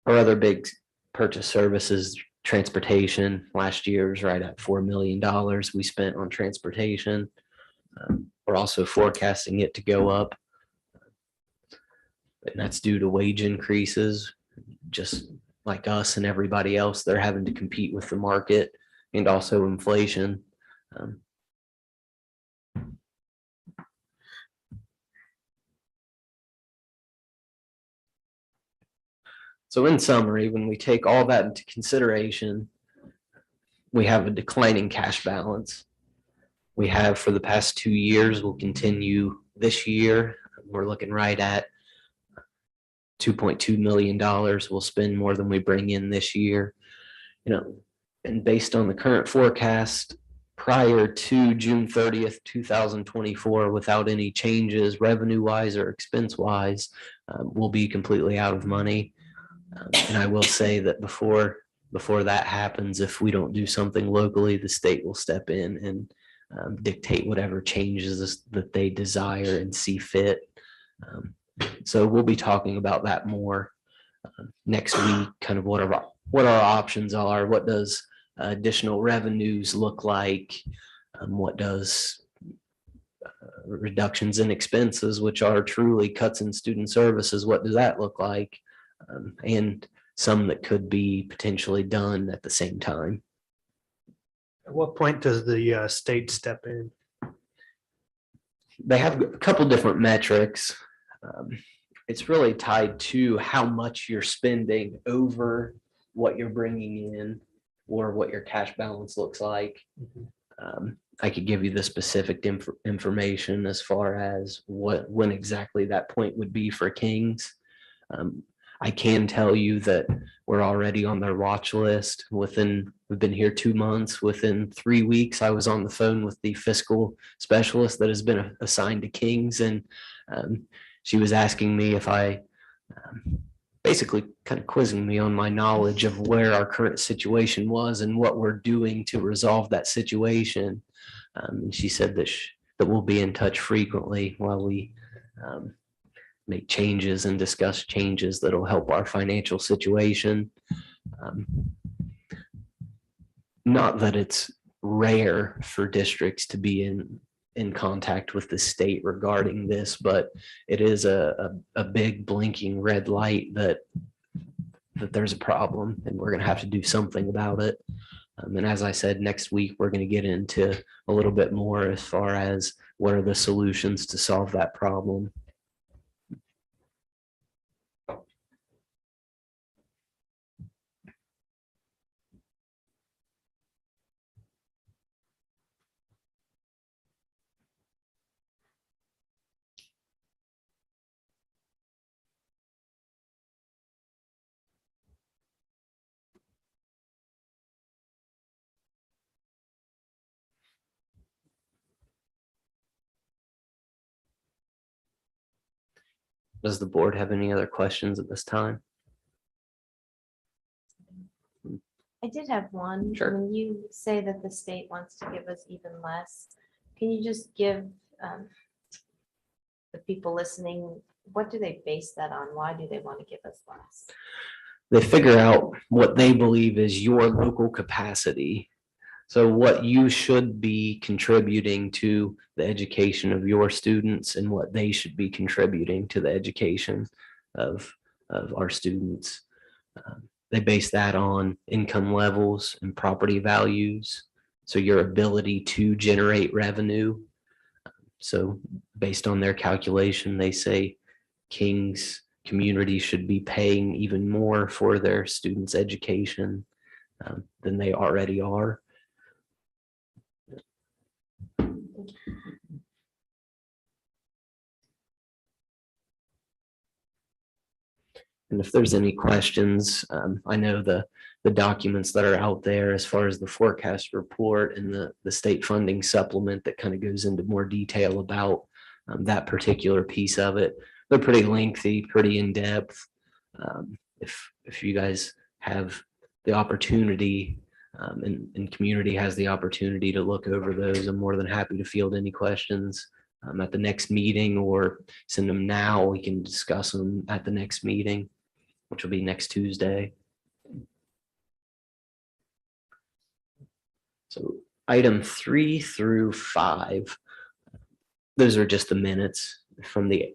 Our other big purchase services, transportation. Last year was right at $4 million we spent on transportation. We're also forecasting it to go up. And that's due to wage increases. Just like us and everybody else, they're having to compete with the market and also inflation. So in summary, when we take all that into consideration, we have a declining cash balance. We have for the past 2 years, we'll continue this year. We're looking right at $2.2 million. We'll spend more than we bring in this year. And based on the current forecast, prior to June 30th, 2024, without any changes revenue-wise or expense-wise, we'll be completely out of money. And I will say that before that happens, if we don't do something locally, the state will step in and dictate whatever changes that they desire and see fit. So we'll be talking about that more next week, kind of what our options are, what does additional revenues look like, what does reductions in expenses, which are truly cuts in student services, what does that look like, and some that could be potentially done at the same time. At what point does the state step in? They have a couple different metrics. It's really tied to how much you're spending over what you're bringing in or what your cash balance looks like. I could give you the specific information as far as when exactly that point would be for Kings. I can tell you that we're already on their watch list. We've been here 2 months. Within 3 weeks, I was on the phone with the fiscal specialist that has been assigned to Kings, and she was asking me if I basically kind of quizzing me on my knowledge of where our current situation was and what we're doing to resolve that situation. And she said that we'll be in touch frequently while we make changes and discuss changes that'll help our financial situation. Not that it's rare for districts to be in contact with the state regarding this, but it is a big blinking red light that there's a problem and we're going to have to do something about it. And as I said, next week, we're going to get into a little bit more as far as what are the solutions to solve that problem. Does the board have any other questions at this time? I did have one. Sure. When you say that the state wants to give us even less, can you just give the people listening, what do they base that on? Why do they want to give us less? They figure out what they believe is your local capacity. So what you should be contributing to the education of your students and what they should be contributing to the education of our students. They base that on income levels and property values. So your ability to generate revenue. So based on their calculation, they say King's community should be paying even more for their students' education than they already are. And if there's any questions, I know the documents that are out there as far as the forecast report and the state funding supplement that kind of goes into more detail about that particular piece of it. They're pretty lengthy, pretty in-depth. If you guys have the opportunity and community has the opportunity to look over those, I'm more than happy to field any questions at the next meeting, or send them now. We can discuss them at the next meeting, which will be next Tuesday. So item 3 through 5, those are just the minutes from the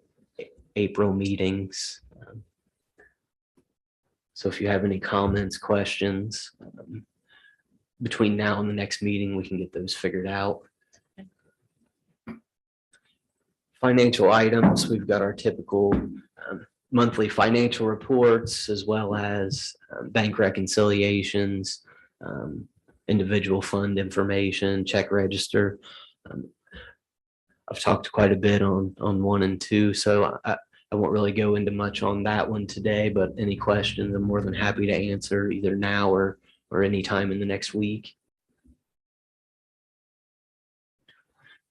April meetings. So if you have any comments, questions, between now and the next meeting, we can get those figured out. Financial items, we've got our typical monthly financial reports, as well as bank reconciliations, individual fund information, check register. I've talked quite a bit on 1 and 2, so I won't really go into much on that one today, but any questions, I'm more than happy to answer either now or anytime in the next week.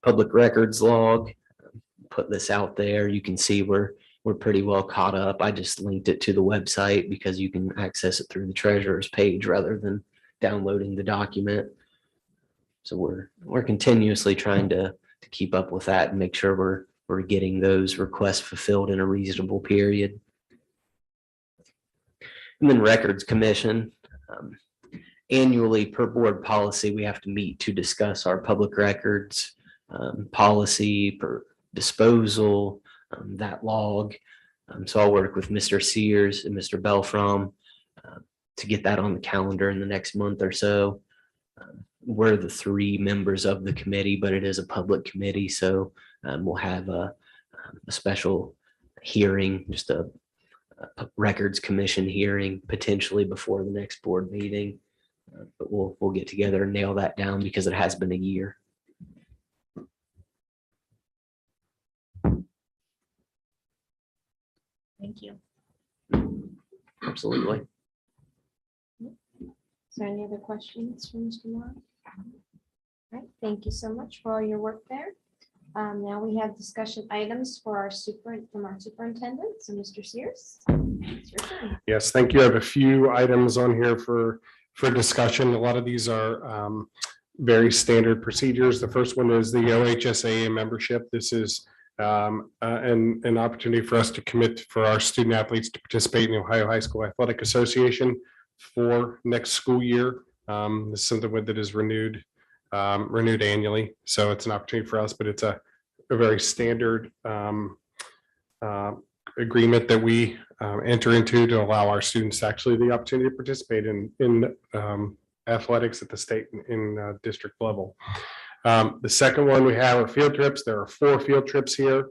Public records log, put this out there. You can see we're pretty well caught up. I just linked it to the website because you can access it through the treasurer's page rather than downloading the document. So we're continuously trying to keep up with that and make sure we're getting those requests fulfilled in a reasonable period. And then records commission. Annually, per board policy, we have to meet to discuss our public records policy per disposal, that log. So I'll work with Mr. Sears and Mr. Belfrom to get that on the calendar in the next month or so. We're the 3 members of the committee, but it is a public committee, so we'll have a special hearing, just a records commission hearing potentially before the next board meeting. But we'll get together and nail that down because it has been a year. Thank you. Absolutely. Is there any other questions for Mr. Moore? All right, thank you so much for all your work there. Now we have discussion items for our superintendent. So Mr. Sears. It's your turn. Yes, thank you. I have a few items on here for discussion. A lot of these are very standard procedures. The first one is the OHSAA membership. This is an opportunity for us to commit for our student athletes to participate in the Ohio High School Athletic Association for next school year. This is something that is renewed annually. So it's an opportunity for us, but it's a very standard agreement that we enter into to allow our students actually the opportunity to participate in athletics at the state and district level. The second one we have are field trips. There are 4 field trips here.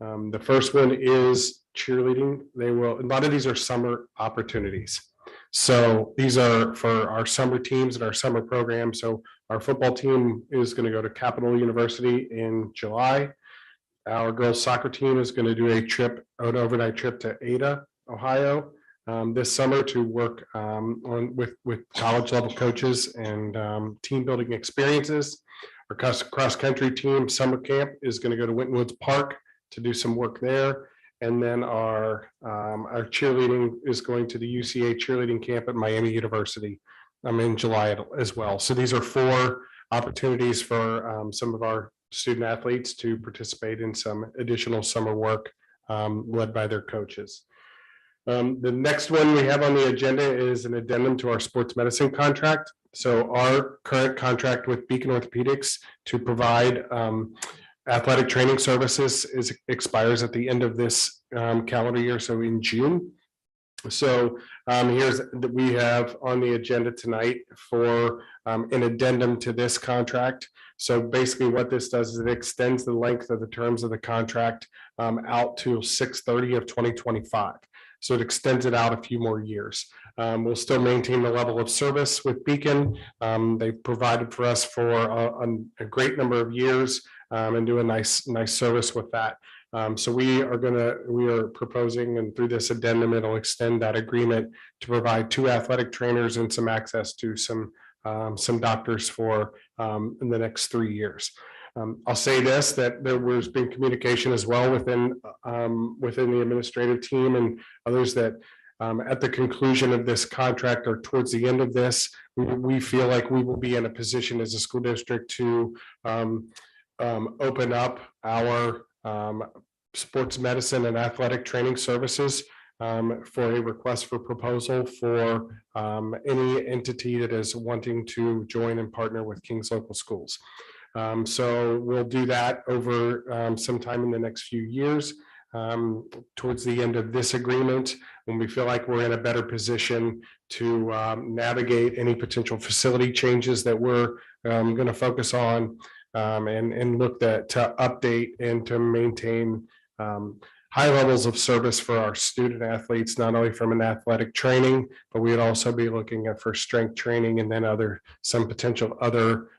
The first one is cheerleading. A lot of these are summer opportunities. So these are for our summer teams and our summer program. So our football team is going to go to Capital University in July. Our girls soccer team is going to do an overnight trip to Ada, Ohio, this summer to work with college level coaches and team building experiences. Our cross country team summer camp is going to go to Winton Woods Park to do some work there. And then our cheerleading is going to the UCA cheerleading camp at Miami University in July as well. So these are 4 opportunities for some of our student athletes to participate in some additional summer work led by their coaches. The next one we have on the agenda is an addendum to our sports medicine contract. So our current contract with Beacon Orthopedics to provide athletic training services expires at the end of this calendar year, so in June. So we have on the agenda tonight for an addendum to this contract. So basically what this does is it extends the length of the terms of the contract out to 6/30/2025. So it extends it out a few more years. We'll still maintain the level of service with Beacon. They've provided for us for a great number of years and do a nice service with that. So we are proposing, and through this addendum, it'll extend that agreement to provide 2 athletic trainers and some access to some doctors for in the next 3 years. I'll say this, that there has been communication as well within the administrative team and others that at the conclusion of this contract or towards the end of this, we feel like we will be in a position as a school district to open up our sports medicine and athletic training services for a request for proposal for any entity that is wanting to join and partner with King's Local Schools. So we'll do that over sometime in the next few years. Towards the end of this agreement, when we feel like we're in a better position to navigate any potential facility changes that we're going to focus on and look to update and to maintain high levels of service for our student athletes, not only from an athletic training, but we'd also be looking at for strength training and then some potential other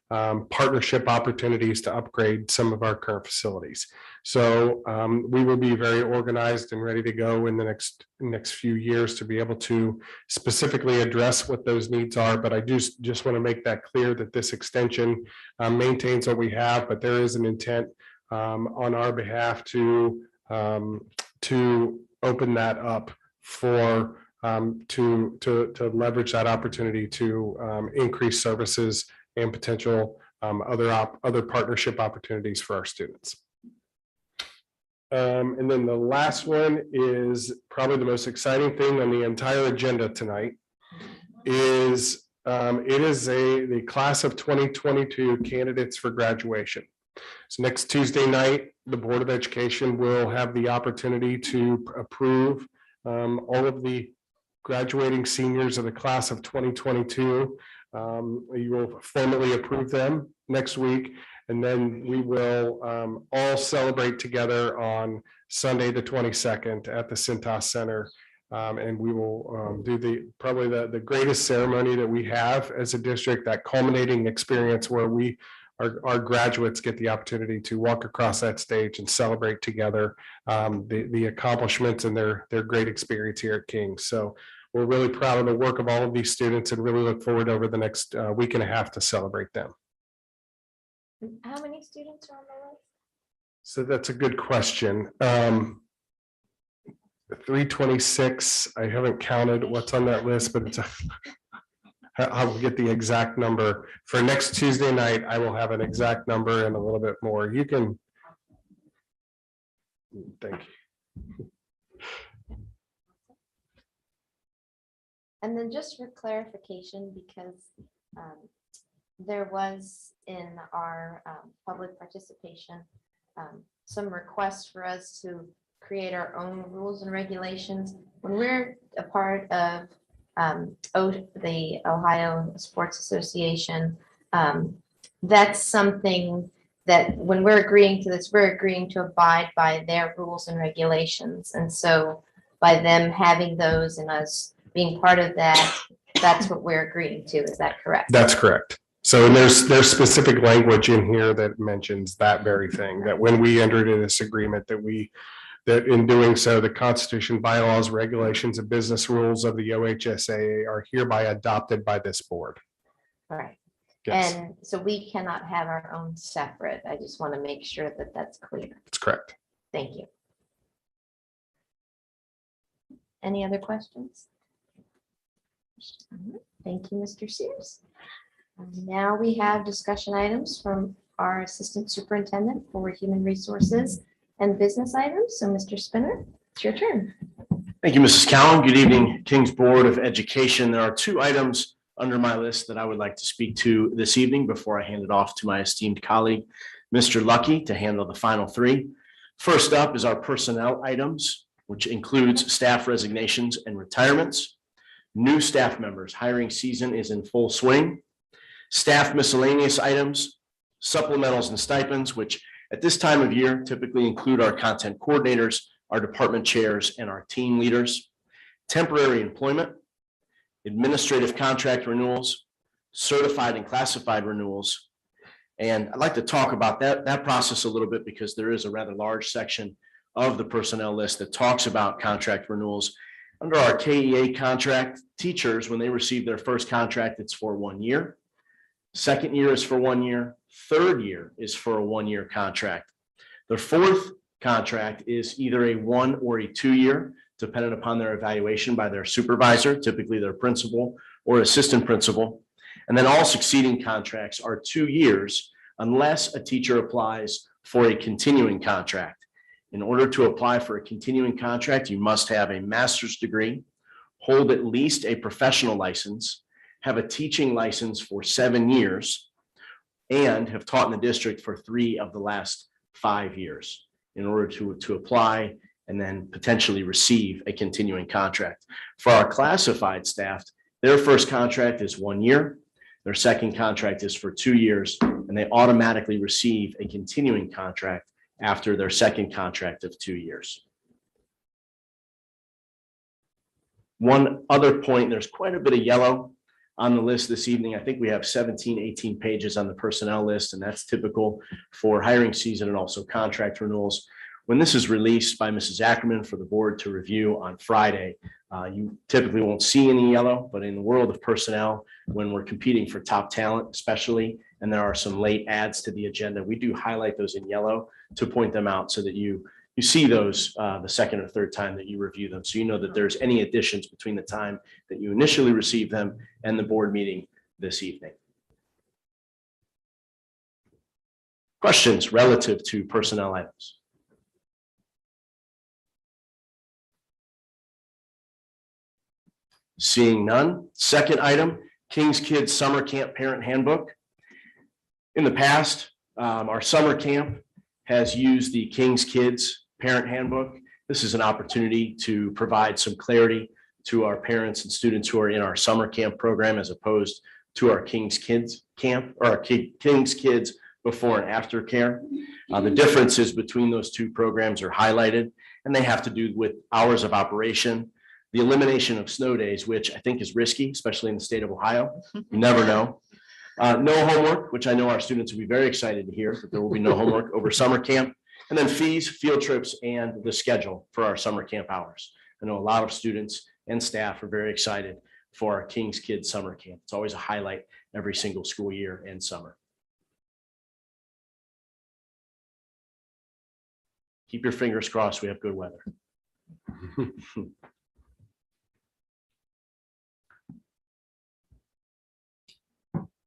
partnership opportunities to upgrade some of our current facilities. So we will be very organized and ready to go in the next few years to be able to specifically address what those needs are. But I just want to make that clear that this extension maintains what we have, but there is an intent on our behalf to open that up for to leverage that opportunity to increase services and potential other partnership opportunities for our students. And then the last one is probably the most exciting thing on the entire agenda tonight is it is the class of 2022 candidates for graduation. So next Tuesday night, the Board of Education will have the opportunity to approve all of the graduating seniors of the class of 2022. You will formally approve them next week, and then we will all celebrate together on Sunday, the 22nd at the Cintas Center. And we will do probably the greatest ceremony that we have as a district, that culminating experience where our graduates get the opportunity to walk across that stage and celebrate together the accomplishments and their great experience here at King's. So we're really proud of the work of all of these students and really look forward over the next week and a half to celebrate them. How many students are on the list? So that's a good question. 326, I haven't counted what's on that list, but I'll get the exact number. For next Tuesday night, I will have an exact number and a little bit more. You can. Thank you. And then just for clarification, because there was in our public participation some requests for us to create our own rules and regulations. When we're a part of the Ohio Sports Association, that's something that when we're agreeing to this, we're agreeing to abide by their rules and regulations. And so by them having those and us being part of that, that's what we're agreeing to. Is that correct? That's correct. So there's specific language in here that mentions that very thing, that when we entered in this agreement that in doing so, the Constitution, bylaws, regulations, and business rules of the OHSAA are hereby adopted by this board. Right. Yes, And so we cannot have our own separate. I just want to make sure that that's clear. that's correct. Thank you. Any other questions? Thank you, Mr. Sears. Now we have discussion items from our Assistant Superintendent for Human Resources and business items. So Mr. Spinner, it's your turn. Thank you, Mrs. Cowan. Good evening, King's Board of Education. There are 2 items under my list that I would like to speak to this evening before I hand it off to my esteemed colleague, Mr. Lucky, to handle the final 3. First up is our personnel items, which includes staff resignations and retirements. New staff members, hiring season is in full swing. Staff miscellaneous items, supplementals and stipends, which at this time of year typically include our content coordinators, our department chairs, and our team leaders. Temporary employment, administrative contract renewals, certified and classified renewals. And I'd like to talk about that process a little bit because there is a rather large section of the personnel list that talks about contract renewals. Under our KEA contract, teachers, when they receive their first contract, it's for 1 year. Second year is for 1 year. Third year is for a 1-year contract. Their fourth contract is either a 1 or a 2-year, dependent upon their evaluation by their supervisor, typically their principal or assistant principal. And then all succeeding contracts are 2 years unless a teacher applies for a continuing contract. In order to apply for a continuing contract, you must have a master's degree, hold at least a professional license, have a teaching license for 7 years, and have taught in the district for 3 of the last 5 years in order to apply and then potentially receive a continuing contract. For our classified staff, their first contract is 1 year, their second contract is for 2 years, and they automatically receive a continuing contract after their second contract of 2 years. One other point, there's quite a bit of yellow on the list this evening. I think we have 17, 18 pages on the personnel list, and that's typical for hiring season and also contract renewals. When this is released by Mrs. Ackerman for the board to review on Friday, you typically won't see any yellow, but in the world of personnel, when we're competing for top talent especially, and there are some late adds to the agenda, we do highlight those in yellow to point them out so that you see those the second or third time that you review them. So you know that there's any additions between the time that you initially receive them and the board meeting this evening. Questions relative to personnel items? Seeing none. Second item, King's Kids Summer Camp Parent Handbook. In the past, our summer camp has used the King's Kids Parent Handbook. This is an opportunity to provide some clarity to our parents and students who are in our summer camp program as opposed to our King's Kids camp or our King's Kids before and after care. The differences between those two programs are highlighted, and they have to do with hours of operation, the elimination of snow days, which I think is risky, especially in the state of Ohio. You never know. No homework, which I know our students will be very excited to hear that there will be no homework over summer camp. And then fees, field trips, and the schedule for our summer camp hours. I know a lot of students and staff are very excited for our King's Kids Summer Camp. It's always a highlight every single school year and summer. Keep your fingers crossed we have good weather.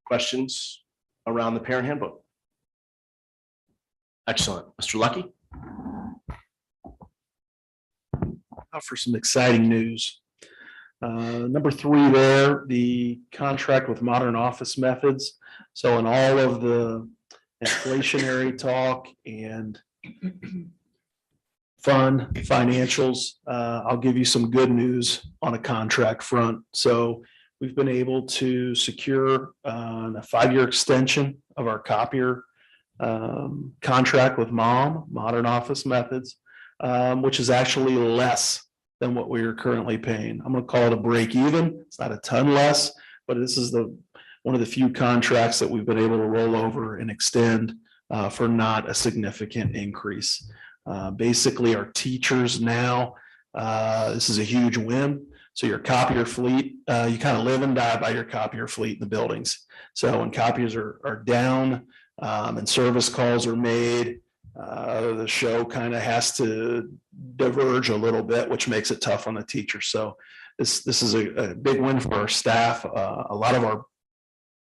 Questions around the parent handbook? Excellent. Mr. Lucky? Now for some exciting news. Number 3 there, the contract with Modern Office Methods. So in all of the inflationary talk and fun financials, I'll give you some good news on a contract front. So we've been able to secure a 5-year extension of our copier contract with Modern Office Methods, which is actually less than what we are currently paying. I'm going to call it a break even. It's not a ton less, but this is one of the few contracts that we've been able to roll over and extend for not a significant increase. Basically, our teachers now, this is a huge win. So your copier fleet, you kind of live and die by your copier fleet in the buildings. So when copiers are down and service calls are made, the show kind of has to diverge a little bit, which makes it tough on the teacher. So this is a big win for our staff. A lot of our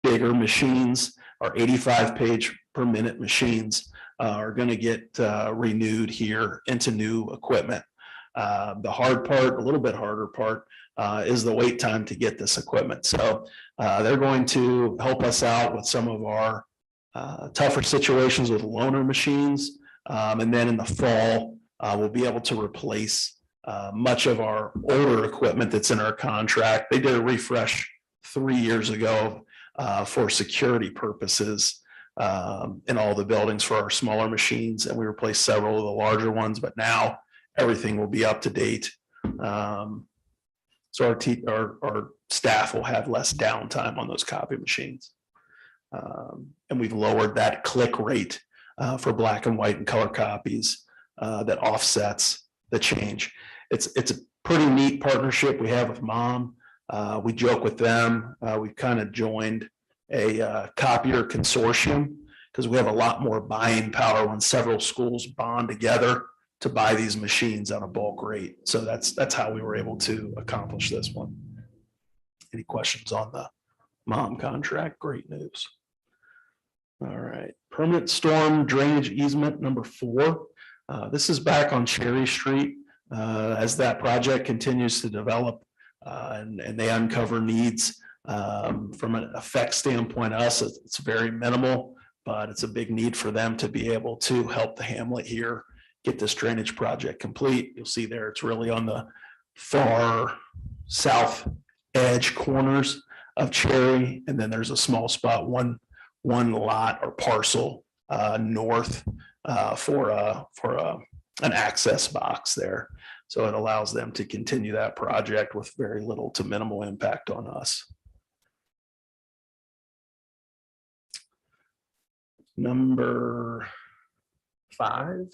bigger machines, our 85 page per minute machines, are going to get renewed here into new equipment. The hard part, a little bit harder part, is the wait time to get this equipment. So they're going to help us out with some of our tougher situations with loaner machines. And then in the fall, we'll be able to replace much of our older equipment that's in our contract. They did a refresh 3 years ago for security purposes in all the buildings for our smaller machines. And we replaced several of the larger ones, but now everything will be up to date. So our staff will have less downtime on those copy machines. And we've lowered that click rate for black and white and color copies that offsets the change. It's a pretty neat partnership we have with Mom. We joke with them. We've kind of joined a copier consortium because we have a lot more buying power when several schools bond together to buy these machines on a bulk rate. So that's how we were able to accomplish this one. Any questions on the Mom contract? Great news. All right, permanent storm drainage easement number 4. This is back on Cherry Street as that project continues to develop and they uncover needs from an effect standpoint. Us, it's very minimal, but it's a big need for them to be able to help the hamlet here get this drainage project complete. You'll see there, it's really on the far south edge corners of Cherry, and then there's a small spot, one lot or parcel north for an access box there. So it allows them to continue that project with very little to minimal impact on us. Number 5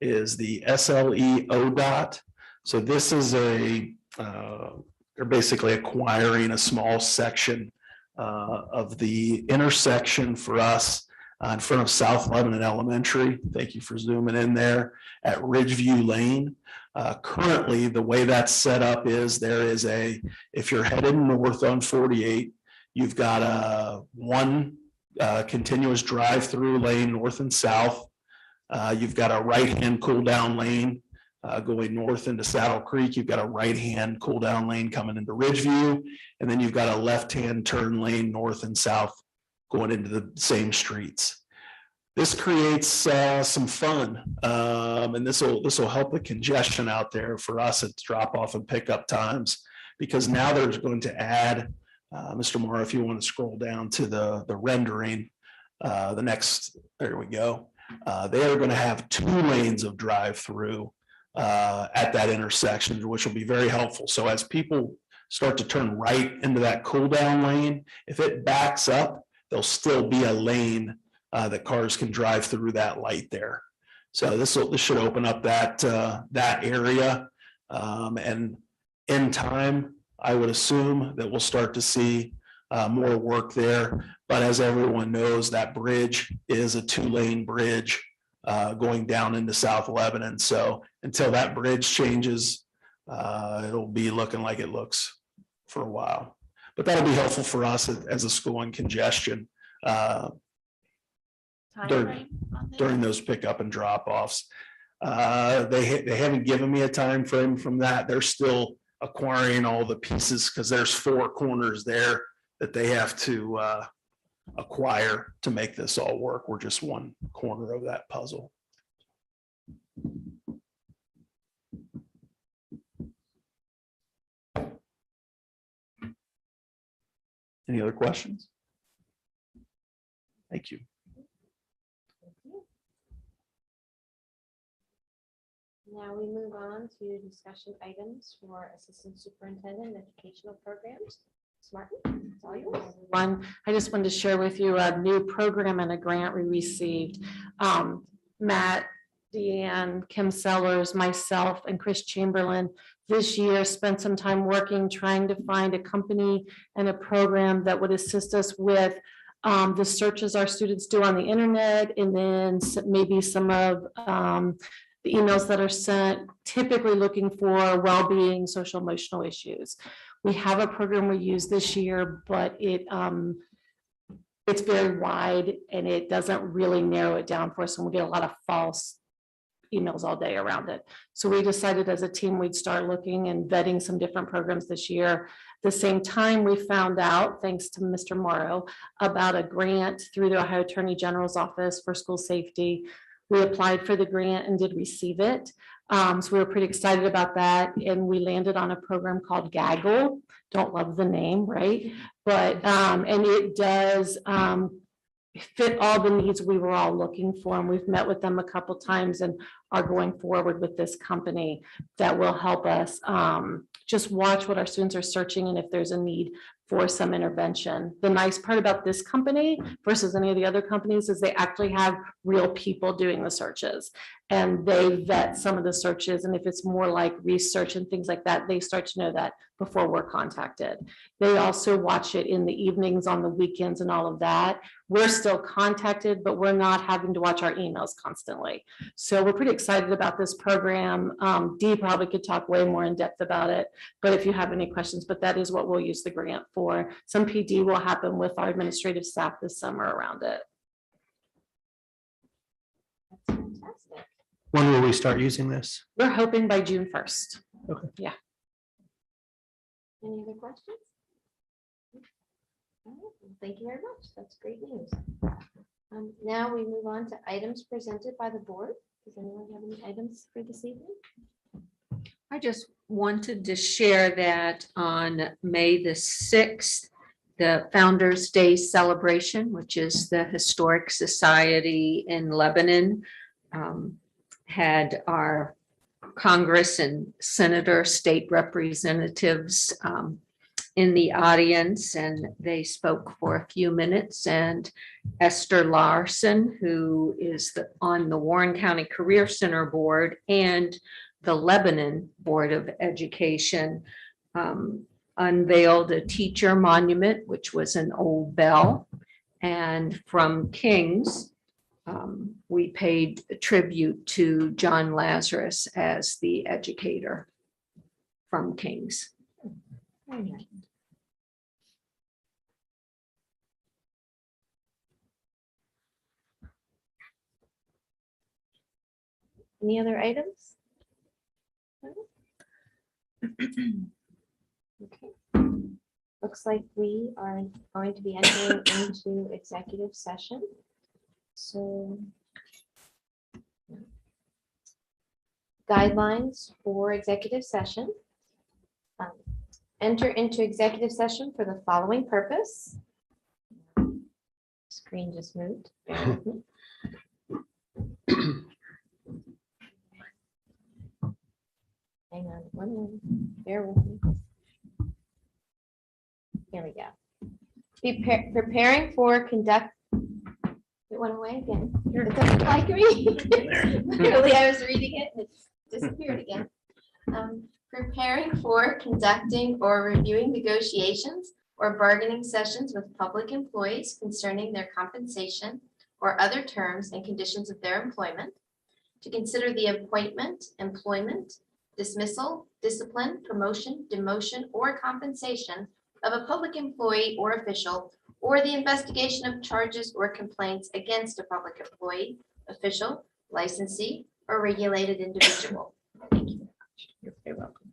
is the SLE ODOT. So this is they're basically acquiring a small section of the intersection for us in front of South Lebanon Elementary. Thank you for zooming in there at Ridgeview Lane. Currently, the way that's set up is if you're headed north on 48, you've got one continuous drive-through lane north and south. You've got a right-hand cool-down lane going north into Saddle Creek. You've got a right-hand cool-down lane coming into Ridgeview, and then you've got a left-hand turn lane north and south going into the same streets. This creates some fun, and this will help the congestion out there for us at drop-off and pickup times, because now they're going to add, Mr. Morrow, if you want to scroll down to the rendering, there we go. They are going to have 2 lanes of drive-through at that intersection, which will be very helpful. So as people start to turn right into that cool down lane, if it backs up, there'll still be a lane that cars can drive through that light there. So this should open up that area, and in time, I would assume that we'll start to see more work there. But as everyone knows, that bridge is a 2-lane bridge going down into South Lebanon. So until that bridge changes, it'll be looking like it looks for a while. But that'll be helpful for us as a school in congestion during those pickup and drop offs. They haven't given me a time frame from that. They're still acquiring all the pieces because there's 4 corners there that they have to acquire to make this all work. We're just one corner of that puzzle. Any other questions? Thank you. Now we move on to discussion items for Assistant Superintendent Educational Programs. Martin, it's all yours. I just wanted to share with you a new program and a grant we received. Matt, Deanne, Kim Sellers, myself, and Chris Chamberlain this year spent some time working, trying to find a company and a program that would assist us with the searches our students do on the internet, and then maybe some of the emails that are sent, typically looking for well-being, social emotional issues. We have a program we use this year, but it's very wide and it doesn't really narrow it down for us, and we get a lot of false emails all day around it. So we decided as a team we'd start looking and vetting some different programs this year. At the same time, we found out, thanks to Mr. Morrow, about a grant through the Ohio Attorney General's Office for School Safety. We applied for the grant and did receive it. So we were pretty excited about that. And we landed on a program called Gaggle. Don't love the name, right? But, and it does fit all the needs we were all looking for. And we've met with them a couple times and are going forward with this company that will help us just watch what our students are searching and if there's a need for some intervention. The nice part about this company versus any of the other companies is they actually have real people doing the searches. And they vet some of the searches, and if it's more like research and things like that, they start to know that before we're contacted. They also watch it in the evenings, on the weekends and all of that. We're still contacted, but we're not having to watch our emails constantly. So we're pretty excited about this program. Dee probably could talk way more in depth about it, but if you have any questions, but that is what we'll use the grant for. Some PD will happen with our administrative staff this summer around it. That's fantastic. When will we start using this? We're hoping by June 1st. Any other questions? All right, well, thank you very much. That's great news. Now we move on to items presented by the board. Does anyone have any items for this evening? I just wanted to share that on May the 6th, the Founder's Day celebration, which is the Historic Society in Lebanon, had our Congress and Senator, state representatives in the audience, and they spoke for a few minutes. And Esther Larson, who is on the Warren County Career Center Board and the Lebanon Board of Education, unveiled a teacher monument, which was an old bell. And from King's, we paid tribute to John Lazarus as the educator from King's. Very nice. Any other items? Okay. Looks like we are going to be entering into executive session. So guidelines for executive session. Enter into executive session for the following purpose. Screen just moved. Bear with me. Hang on, one minute. Bear with me. Here we go. Preparing for conduct. It went away again. It doesn't like me. Literally, I was reading it and it disappeared again. Preparing for conducting or reviewing negotiations or bargaining sessions with public employees concerning their compensation or other terms and conditions of their employment. To consider the appointment, employment, dismissal, discipline, promotion, demotion, or compensation of a public employee or official, or the investigation of charges or complaints against a public employee, official, licensee, or regulated individual. Thank you. You're very welcome.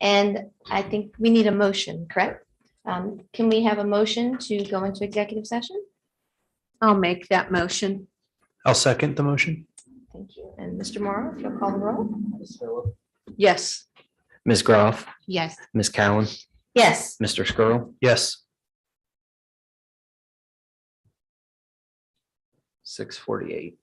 And I think we need a motion, correct? Can we have a motion to go into executive session? I'll make that motion. I'll second the motion. Thank you. And Mr. Morrow, if you'll call the roll. Yes. Ms. Groff, Yes. Ms. Cowan, Yes. Mr. Skrull, Yes. 6:48.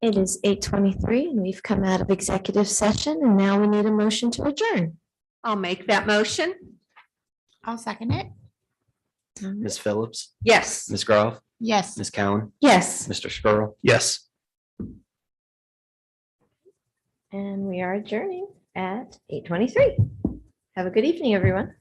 It is 8:23 and we've come out of executive session and now we need a motion to adjourn. I'll make that motion. I'll second it. Ms. Phillips, Yes. Ms. Groff, Yes. Ms. Cowan, Yes, Mr. Skrull. Yes. and we are adjourning at 8:23. Have a good evening, everyone.